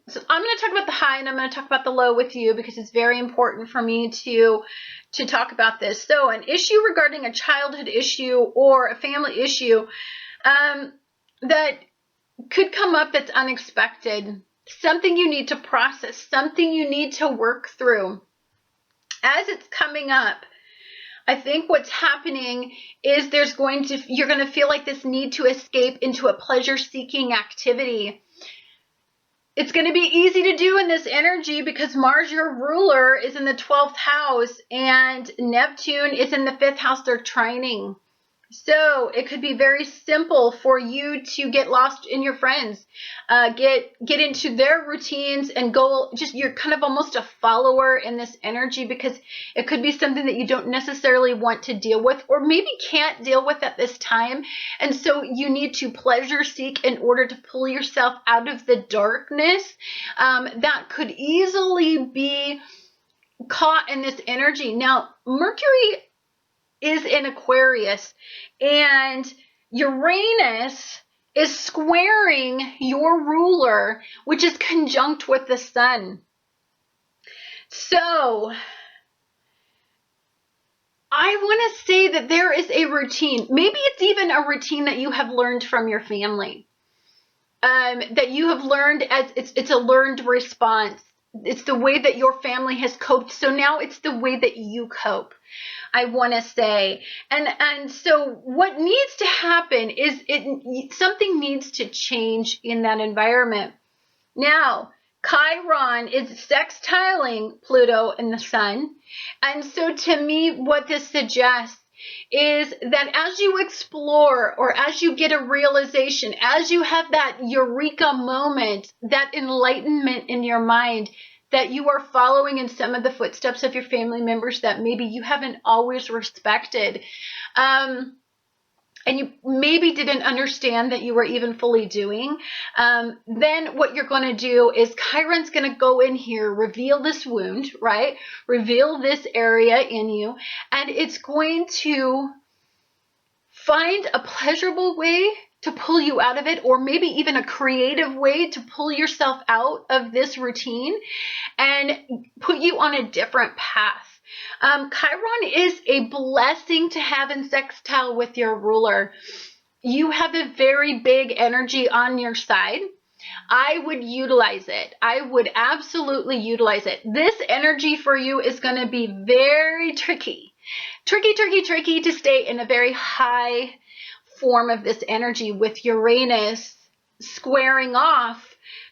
so I'm going to talk about the high, and I'm going to talk about the low with you, because it's very important for me to talk about this. So an issue regarding a childhood issue or a family issue that could come up that's unexpected, something you need to process, something you need to work through. As it's coming up, I think what's happening is you're going to feel like this need to escape into a pleasure-seeking activity. It's going to be easy to do in this energy because Mars, your ruler, is in the 12th house, and Neptune is in the 5th house. They're trining. So it could be very simple for you to get lost in your friends, get into their routines, and go, just, you're kind of almost a follower in this energy, because it could be something that you don't necessarily want to deal with, or maybe can't deal with at this time. And so you need to pleasure seek in order to pull yourself out of the darkness that could easily be caught in this energy. Now, Mercury is in Aquarius, and Uranus is squaring your ruler, which is conjunct with the sun. So I want to say that there is a routine. Maybe it's even a routine that you have learned from your family, that you have learned as it's a learned response. It's the way that your family has coped. So now it's the way that you cope, I want to say. And so what needs to happen is something needs to change in that environment. Now, Chiron is sextiling Pluto and the sun. And so to me, what this suggests is that as you explore, or as you get a realization, as you have that eureka moment, that enlightenment in your mind, that you are following in some of the footsteps of your family members that maybe you haven't always respected, and you maybe didn't understand that you were even fully doing, then what you're going to do is Chiron's going to go in here, reveal this wound, right? Reveal this area in you, and it's going to find a pleasurable way to pull you out of it, or maybe even a creative way to pull yourself out of this routine and put you on a different path. Chiron is a blessing to have in sextile with your ruler. You have a very big energy on your side. I would utilize it. I would absolutely utilize it. This energy for you is going to be very tricky. Tricky to stay in a very high form of this energy with Uranus squaring off,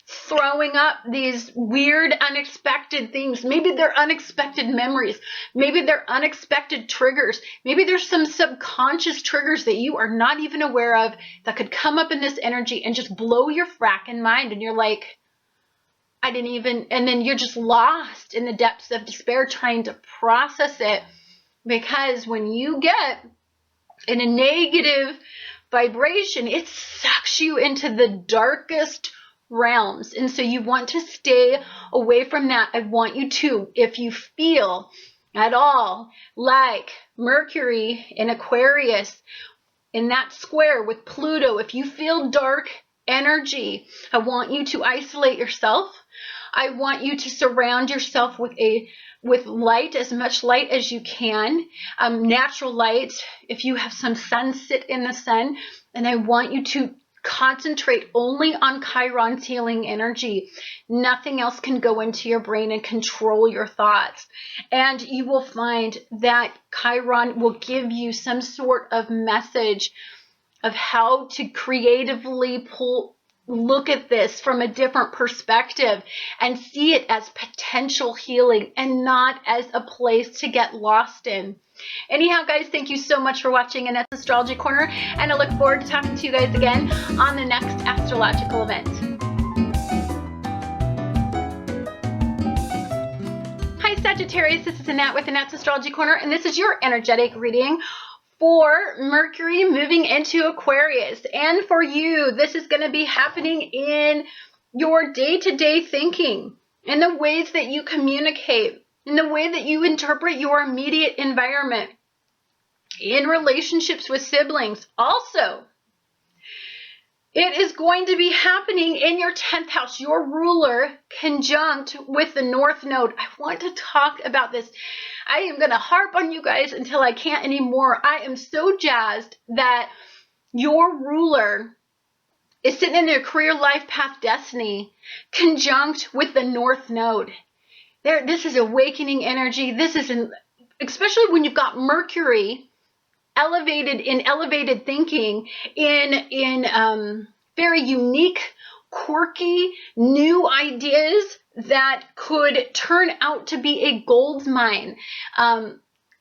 throwing up these weird, unexpected things. Maybe they're unexpected memories. Maybe they're unexpected triggers. Maybe there's some subconscious triggers that you are not even aware of that could come up in this energy and just blow your fracking mind. And you're like, I didn't even, and then you're just lost in the depths of despair trying to process it. Because when you get in a negative vibration, it sucks you into the darkest realms. And so you want to stay away from that. I want you to, if you feel at all like Mercury in Aquarius, in that square with Pluto, if you feel dark energy, I want you to isolate yourself. I want you to surround yourself with light, as much light as you can, natural light, if you have some sun, sit in the sun, and I want you to concentrate only on Chiron's healing energy. Nothing else can go into your brain and control your thoughts. And you will find that Chiron will give you some sort of message of how to creatively look at this from a different perspective and see it as potential healing and not as a place to get lost in. Anyhow, guys, thank you so much for watching Annette's Astrology Corner, and I look forward to talking to you guys again on the next astrological event. Hi, Sagittarius. This is Annette with Annette's Astrology Corner, and this is your energetic reading for Mercury moving into Aquarius. And for you, this is going to be happening in your day-to-day thinking, in the ways that you communicate, in the way that you interpret your immediate environment, in relationships with siblings. Also, it is going to be happening in your 10th house, your ruler conjunct with the North Node. I want to talk about this. I am going to harp on you guys until I can't anymore. I am so jazzed that your ruler is sitting in their career, life, path, destiny, conjunct with the North Node. This is awakening energy. This is, especially when you've got Mercury elevated thinking, in very unique, quirky, new ideas that could turn out to be a gold mine.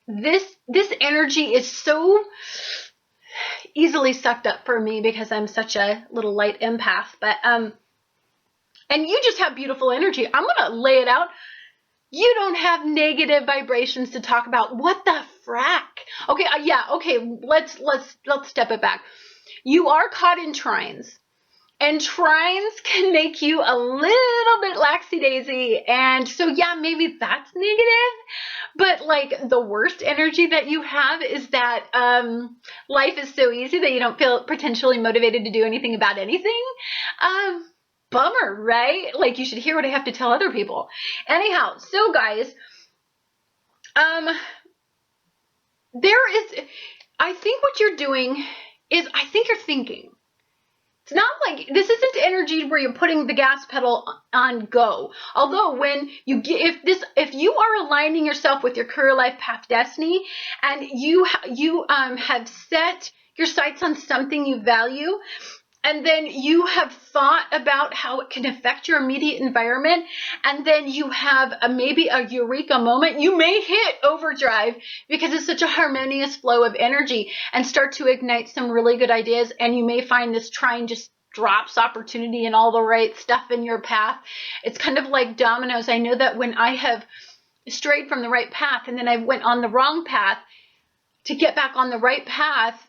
This energy is so easily sucked up for me because I'm such a little light empath. But and you just have beautiful energy. I'm gonna lay it out. You don't have negative vibrations to talk about. What the frack? Okay, okay, let's step it back. You are caught in trines, and trines can make you a little bit laxy-daisy, and so yeah, maybe that's negative, but like the worst energy that you have is that life is so easy that you don't feel potentially motivated to do anything about anything. Bummer, right? Like, you should hear what I have to tell other people. Anyhow, so guys, I think what you're doing is, I think you're thinking. It's not like, this isn't energy where you're putting the gas pedal on go. Although when you get, if you are aligning yourself with your career, life, path, destiny, and you have set your sights on something you value, and then you have thought about how it can affect your immediate environment, and then you have maybe a eureka moment, you may hit overdrive because it's such a harmonious flow of energy and start to ignite some really good ideas, and you may find this trine just drops opportunity and all the right stuff in your path. It's kind of like dominoes. I know that when I have strayed from the right path and then I went on the wrong path, to get back on the right path,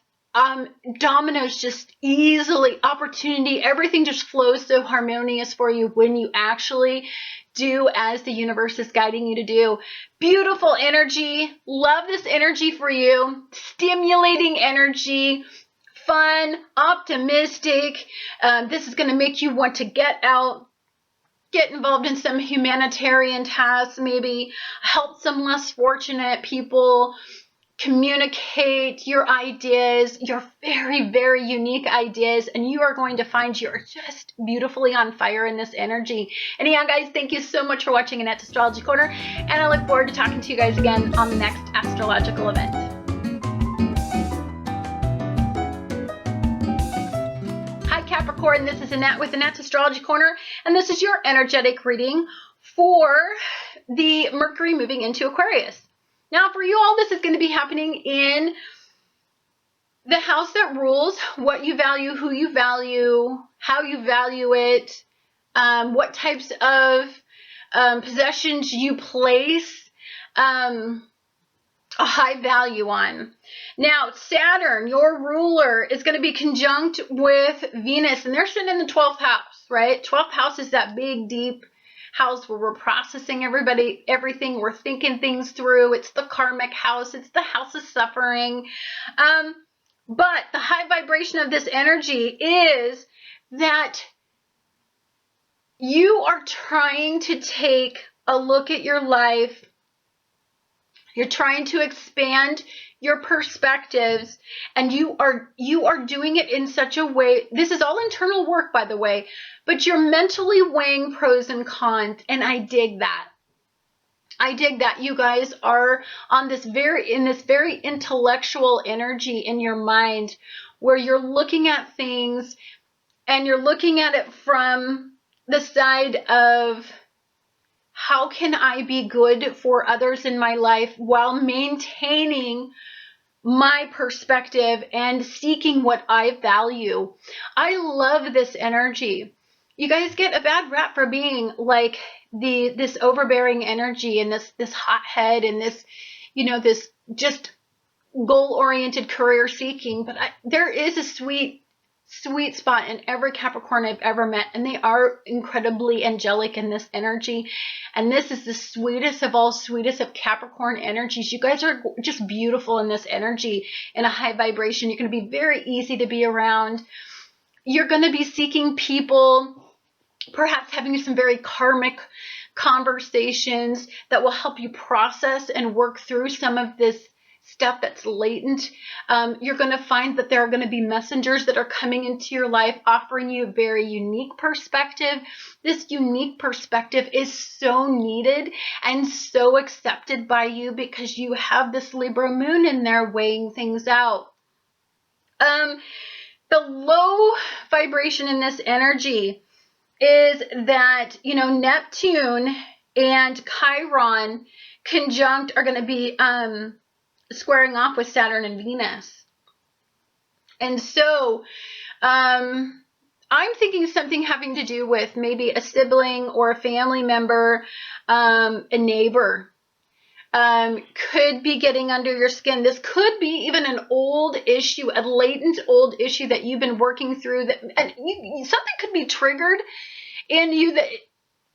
dominoes just easily, opportunity, everything just flows so harmonious for you when you actually do as the universe is guiding you to do. Beautiful energy. Love this energy for you. Stimulating energy. Fun, optimistic. This is going to make you want to get out get involved in some humanitarian tasks, maybe help some less fortunate people, communicate your ideas, your very, very unique ideas, and you are going to find you're just beautifully on fire in this energy. Anyhow, guys, thank you so much for watching Annette's Astrology Corner, and I look forward to talking to you guys again on the next astrological event. Hi, Capricorn. This is Annette with Annette's Astrology Corner, and this is your energetic reading for the Mercury moving into Aquarius. Now, for you all, this is going to be happening in the house that rules what you value, who you value, how you value it, what types of possessions you place a high value on. Now, Saturn, your ruler, is going to be conjunct with Venus, and they're sitting in the 12th house, right? 12th house is that big, deep house where we're processing everything, we're thinking things through. It's the karmic house. It's the house of suffering. But the high vibration of this energy is that you are trying to take a look at your life. You're trying to expand your perspectives, and you are doing it in such a way. This is all internal work, by the way, but you're mentally weighing pros and cons, and I dig that. I dig that you guys are on this very intellectual energy in your mind, where you're looking at things and you're looking at it from the side of, how can I be good for others in my life while maintaining my perspective and seeking what I value? I love this energy. You guys get a bad rap for being like this overbearing energy and this hothead and this, this just goal-oriented career seeking. But there is a sweet spot in every Capricorn I've ever met, and they are incredibly angelic in this energy. And this is the sweetest of all sweetest of Capricorn energies. You guys are just beautiful in this energy, in a high vibration. You're going to be very easy to be around. You're going to be seeking people, perhaps having some very karmic conversations that will help you process and work through some of this stuff that's latent. You're going to find that there are going to be messengers that are coming into your life offering you a very unique perspective. This unique perspective is so needed and so accepted by you because you have this Libra moon in there weighing things out. The low vibration in this energy is that, Neptune and Chiron conjunct are going to be squaring off with Saturn and Venus. And so I'm thinking something having to do with maybe a sibling or a family member, a neighbor, could be getting under your skin. This could be even an old issue, a latent old issue that you've been working through, something could be triggered in you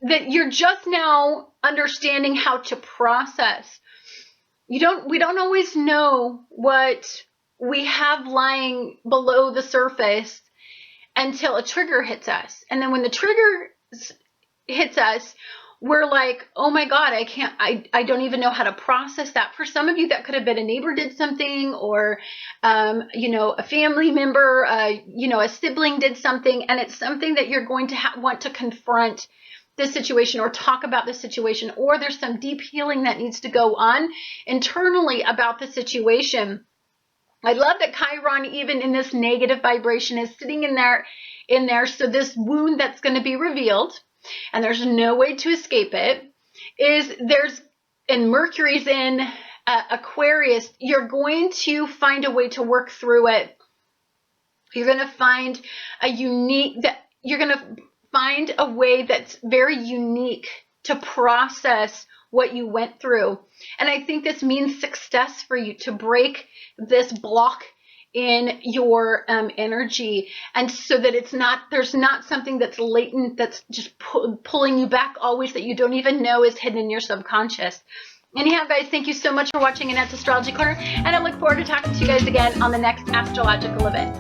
that you're just now understanding how to process. We don't always know what we have lying below the surface until a trigger hits us. And then when the trigger hits us, we're like, oh my God, I don't even know how to process that. For some of you, that could have been a neighbor did something, or, a family member, a sibling did something, and it's something that you're going to want to confront this situation or talk about this situation, or there's some deep healing that needs to go on internally about the situation. I love that Chiron, even in this negative vibration, is sitting in there. So this wound that's going to be revealed, and there's no way to escape it, and Mercury's in Aquarius, you're going to find a way to work through it. You're going to find find a way that's very unique to process what you went through. And I think this means success for you to break this block in your energy, and so that there's not something that's latent, that's just pulling you back always, that you don't even know is hidden in your subconscious. Anyhow, guys, thank you so much for watching Annette's Astrology Corner, and I look forward to talking to you guys again on the next astrological event.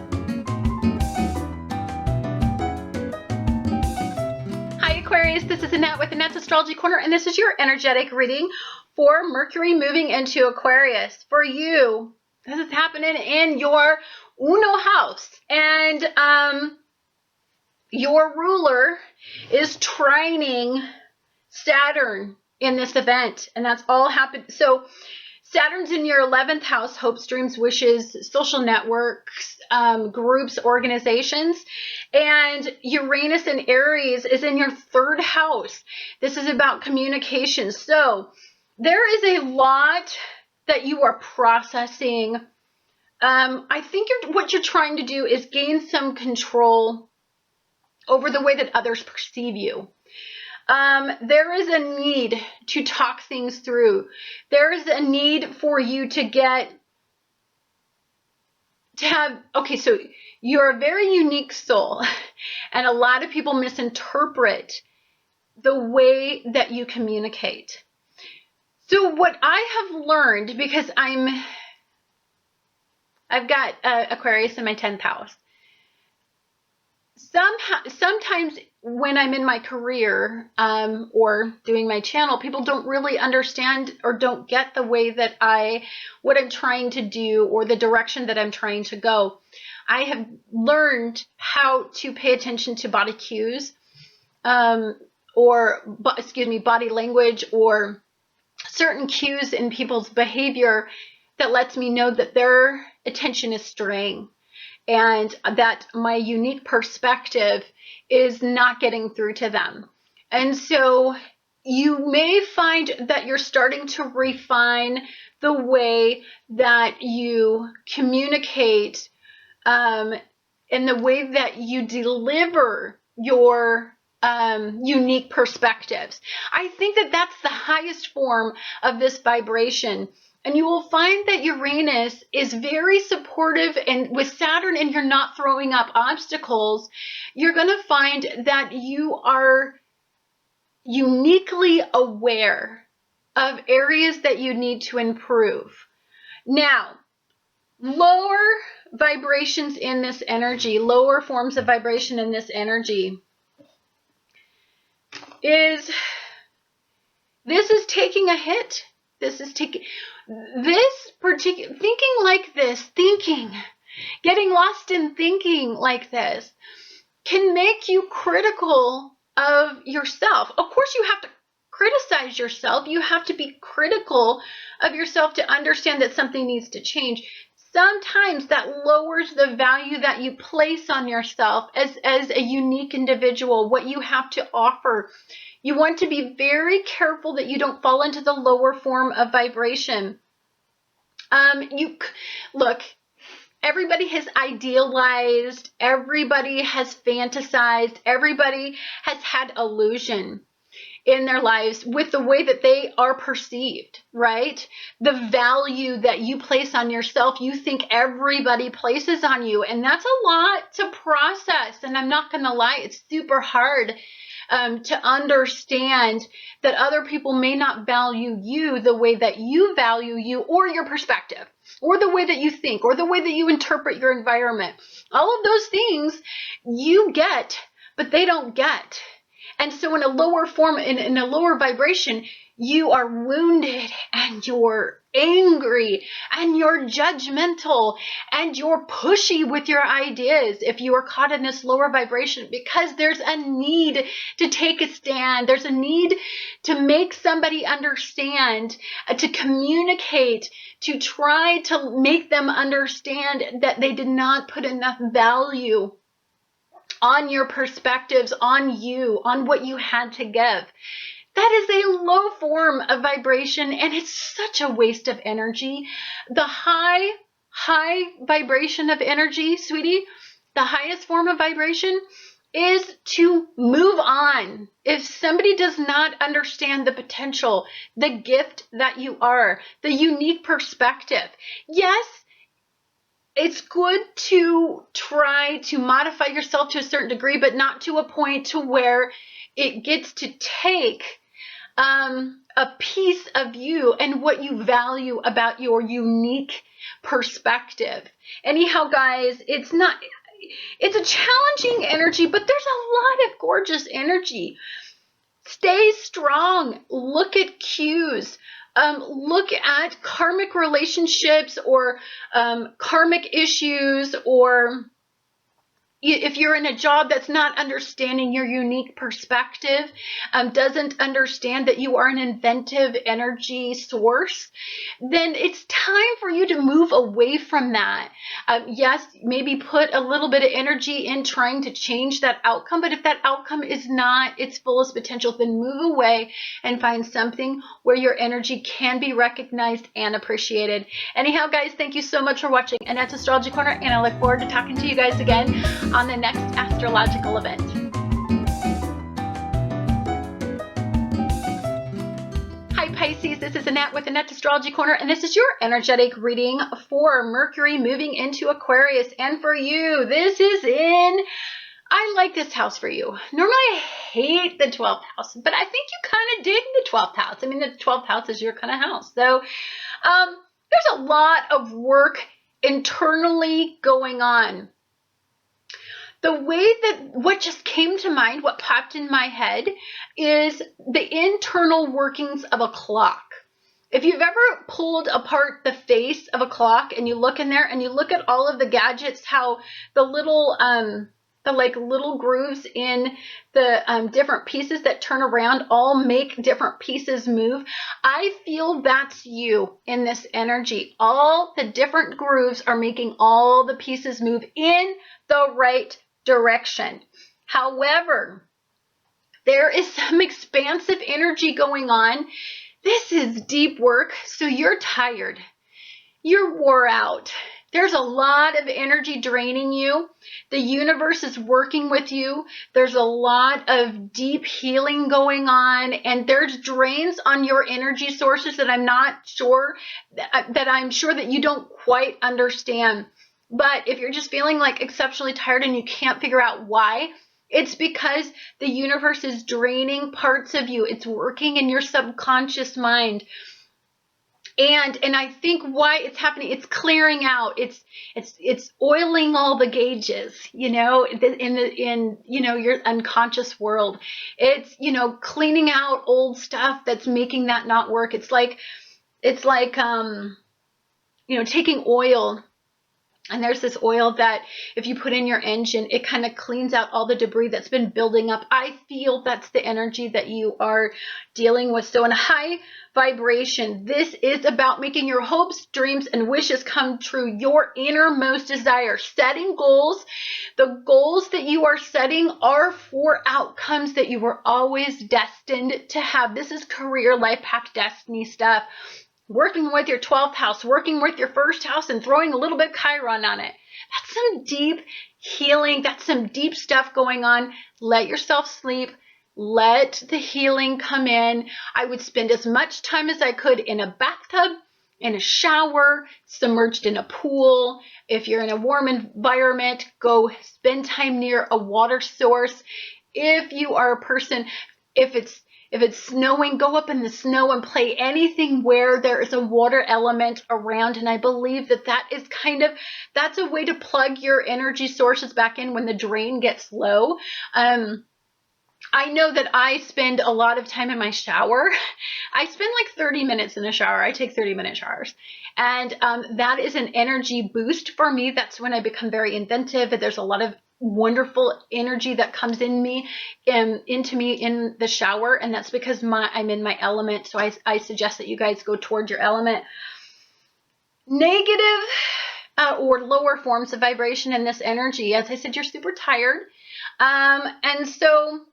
Aquarius, this is Annette with Annette's Astrology Corner, and this is your energetic reading for Mercury moving into Aquarius. For you, this is happening in your Uno house, and your ruler is trining Saturn in this event, and that's all happened. So Saturn's in your 11th house, hopes, dreams, wishes, social networks, groups, organizations. And Uranus in Aries is in your 3rd house. This is about communication. So there is a lot that you are processing. I think what you're trying to do is gain some control over the way that others perceive you. There is a need to talk things through. There is a need for you to have, okay, so you're a very unique soul, and a lot of people misinterpret the way that you communicate. So what I have learned, because I've got Aquarius in my 10th house. Sometimes when I'm in my career or doing my channel, people don't really understand or don't get the way that what I'm trying to do or the direction that I'm trying to go. I have learned how to pay attention to body cues body language or certain cues in people's behavior that lets me know that their attention is straying, and that my unique perspective is not getting through to them. And so you may find that you're starting to refine the way that you communicate and the way that you deliver your unique perspectives. I think that that's the highest form of this vibration. And you will find that Uranus is very supportive, and with Saturn, and you're not throwing up obstacles, you're going to find that you are uniquely aware of areas that you need to improve. Now, lower vibrations in this energy, lower forms of vibration in this energy this is taking a hit. Getting lost in thinking like this can make you critical of yourself. Of course, you have to criticize yourself. You have to be critical of yourself to understand that something needs to change. Sometimes that lowers the value that you place on yourself as a unique individual, what you have to offer. You want to be very careful that you don't fall into the lower form of vibration. Look, everybody has idealized, everybody has fantasized, everybody has had illusion in their lives with the way that they are perceived, right? The value that you place on yourself, you think everybody places on you, and that's a lot to process. And I'm not going to lie, it's super hard to understand that other people may not value you the way that you value you, or your perspective, or the way that you think, or the way that you interpret your environment. All of those things you get, but they don't get. And so in a lower form, in a lower vibration, you are wounded, and you're angry, and you're judgmental, and you're pushy with your ideas if you are caught in this lower vibration, because there's a need to take a stand. There's a need to make somebody understand, to communicate, to try to make them understand that they did not put enough value on your perspectives, on you, on what you had to give. That is a low form of vibration, and it's such a waste of energy. The high vibration of energy, sweetie, the highest form of vibration is to move on. If somebody does not understand the potential, the gift that you are, the unique perspective, yes, it's good to try to modify yourself to a certain degree, but not to a point to where it gets to take a piece of you and what you value about your unique perspective. Anyhow, guys, it's a challenging energy, but there's a lot of gorgeous energy. Stay strong. Look at cues. Look at karmic relationships or karmic issues, or if you're in a job that's not understanding your unique perspective, doesn't understand that you are an inventive energy source, then it's time for you to move away from that. Yes, maybe put a little bit of energy in trying to change that outcome, but if that outcome is not its fullest potential, then move away and find something where your energy can be recognized and appreciated. Anyhow, guys, thank you so much for watching Annette's Astrology Corner, and I look forward to talking to you guys again on the next astrological event. Hi Pisces, this is Annette with Annette's Astrology Corner, and this is your energetic reading for Mercury moving into Aquarius. And for you, this is I like this house for you. Normally I hate the 12th house, but I think you kind of dig the 12th house. I mean, the 12th house is your kind of house. So there's a lot of work internally going on. The way that what just came to mind, what popped in my head, is the internal workings of a clock. If you've ever pulled apart the face of a clock and you look in there and you look at all of the gadgets, how the little little grooves in the different pieces that turn around all make different pieces move, I feel that's you in this energy. All the different grooves are making all the pieces move in the right direction. However, there is some expansive energy going on. This is deep work, so you're tired. You're wore out. There's a lot of energy draining you. The universe is working with you. There's a lot of deep healing going on, and there's drains on your energy sources that I'm sure that you don't quite understand. But if you're just feeling like exceptionally tired and you can't figure out why, it's because the universe is draining parts of you. It's working in your subconscious mind. And I think why it's happening, it's clearing out, it's oiling all the gauges, in your unconscious world. It's, cleaning out old stuff that's making that not work. It's like taking oil. And there's this oil that if you put in your engine, it kind of cleans out all the debris that's been building up. I feel that's the energy that you are dealing with. So in high vibration, this is about making your hopes, dreams, and wishes come true. Your innermost desire, setting goals. The goals that you are setting are for outcomes that you were always destined to have. This is career, life path, destiny stuff. Working with your 12th house, working with your first house, and throwing a little bit of Chiron on it. That's some deep healing. That's some deep stuff going on. Let yourself sleep. Let the healing come in. I would spend as much time as I could in a bathtub, in a shower, submerged in a pool. If you're in a warm environment, go spend time near a water source. If you are a person, if it's snowing, go up in the snow and play anything where there is a water element around. And I believe that's a way to plug your energy sources back in when the drain gets low. I know that I spend a lot of time in my shower. I spend like 30 minutes in the shower. I take 30-minute showers. And that is an energy boost for me. That's when I become very inventive. There's a lot of wonderful energy that comes into me in the shower, and that's because I'm in my element. So I suggest that you guys go toward your element. Negative or lower forms of vibration in this energy, as I said, you're super tired, and so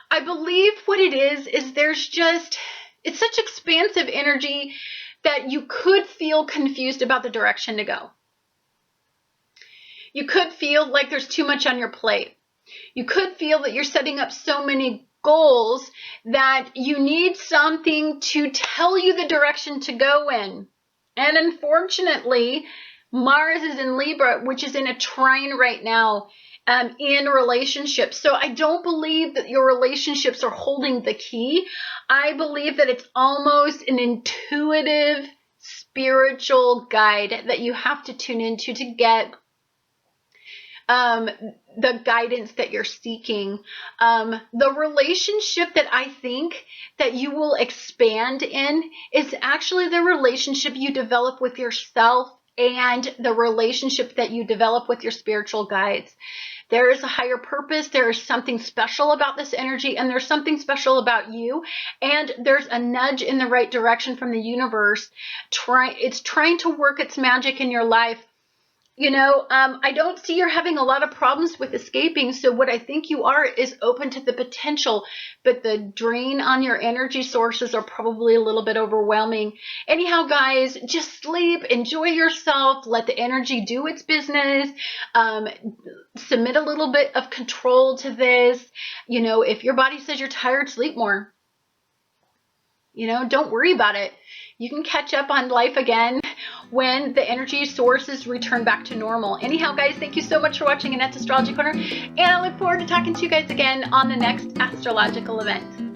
I believe what it is it's such expansive energy that you could feel confused about the direction to go. You could feel like there's too much on your plate. You could feel that you're setting up so many goals that you need something to tell you the direction to go in. And unfortunately, Mars is in Libra, which is in a trine right now in relationships. So I don't believe that your relationships are holding the key. I believe that it's almost an intuitive, spiritual guide that you have to tune into to get the guidance that you're seeking. The relationship that I think that you will expand in is actually the relationship you develop with yourself and the relationship that you develop with your spiritual guides. There is a higher purpose. There is something special about this energy, and there's something special about you. And there's a nudge in the right direction from the universe. It's trying to work its magic in your life. You know, I don't see you're having a lot of problems with escaping. So what I think you are is open to the potential, but the drain on your energy sources are probably a little bit overwhelming. Anyhow, guys, just sleep, enjoy yourself, let the energy do its business. Submit a little bit of control to this. You know, if your body says you're tired, sleep more. You know, don't worry about it. You can catch up on life again when the energy sources return back to normal. Anyhow, guys, thank you so much for watching Annette's Astrology Corner, and I look forward to talking to you guys again on the next astrological event.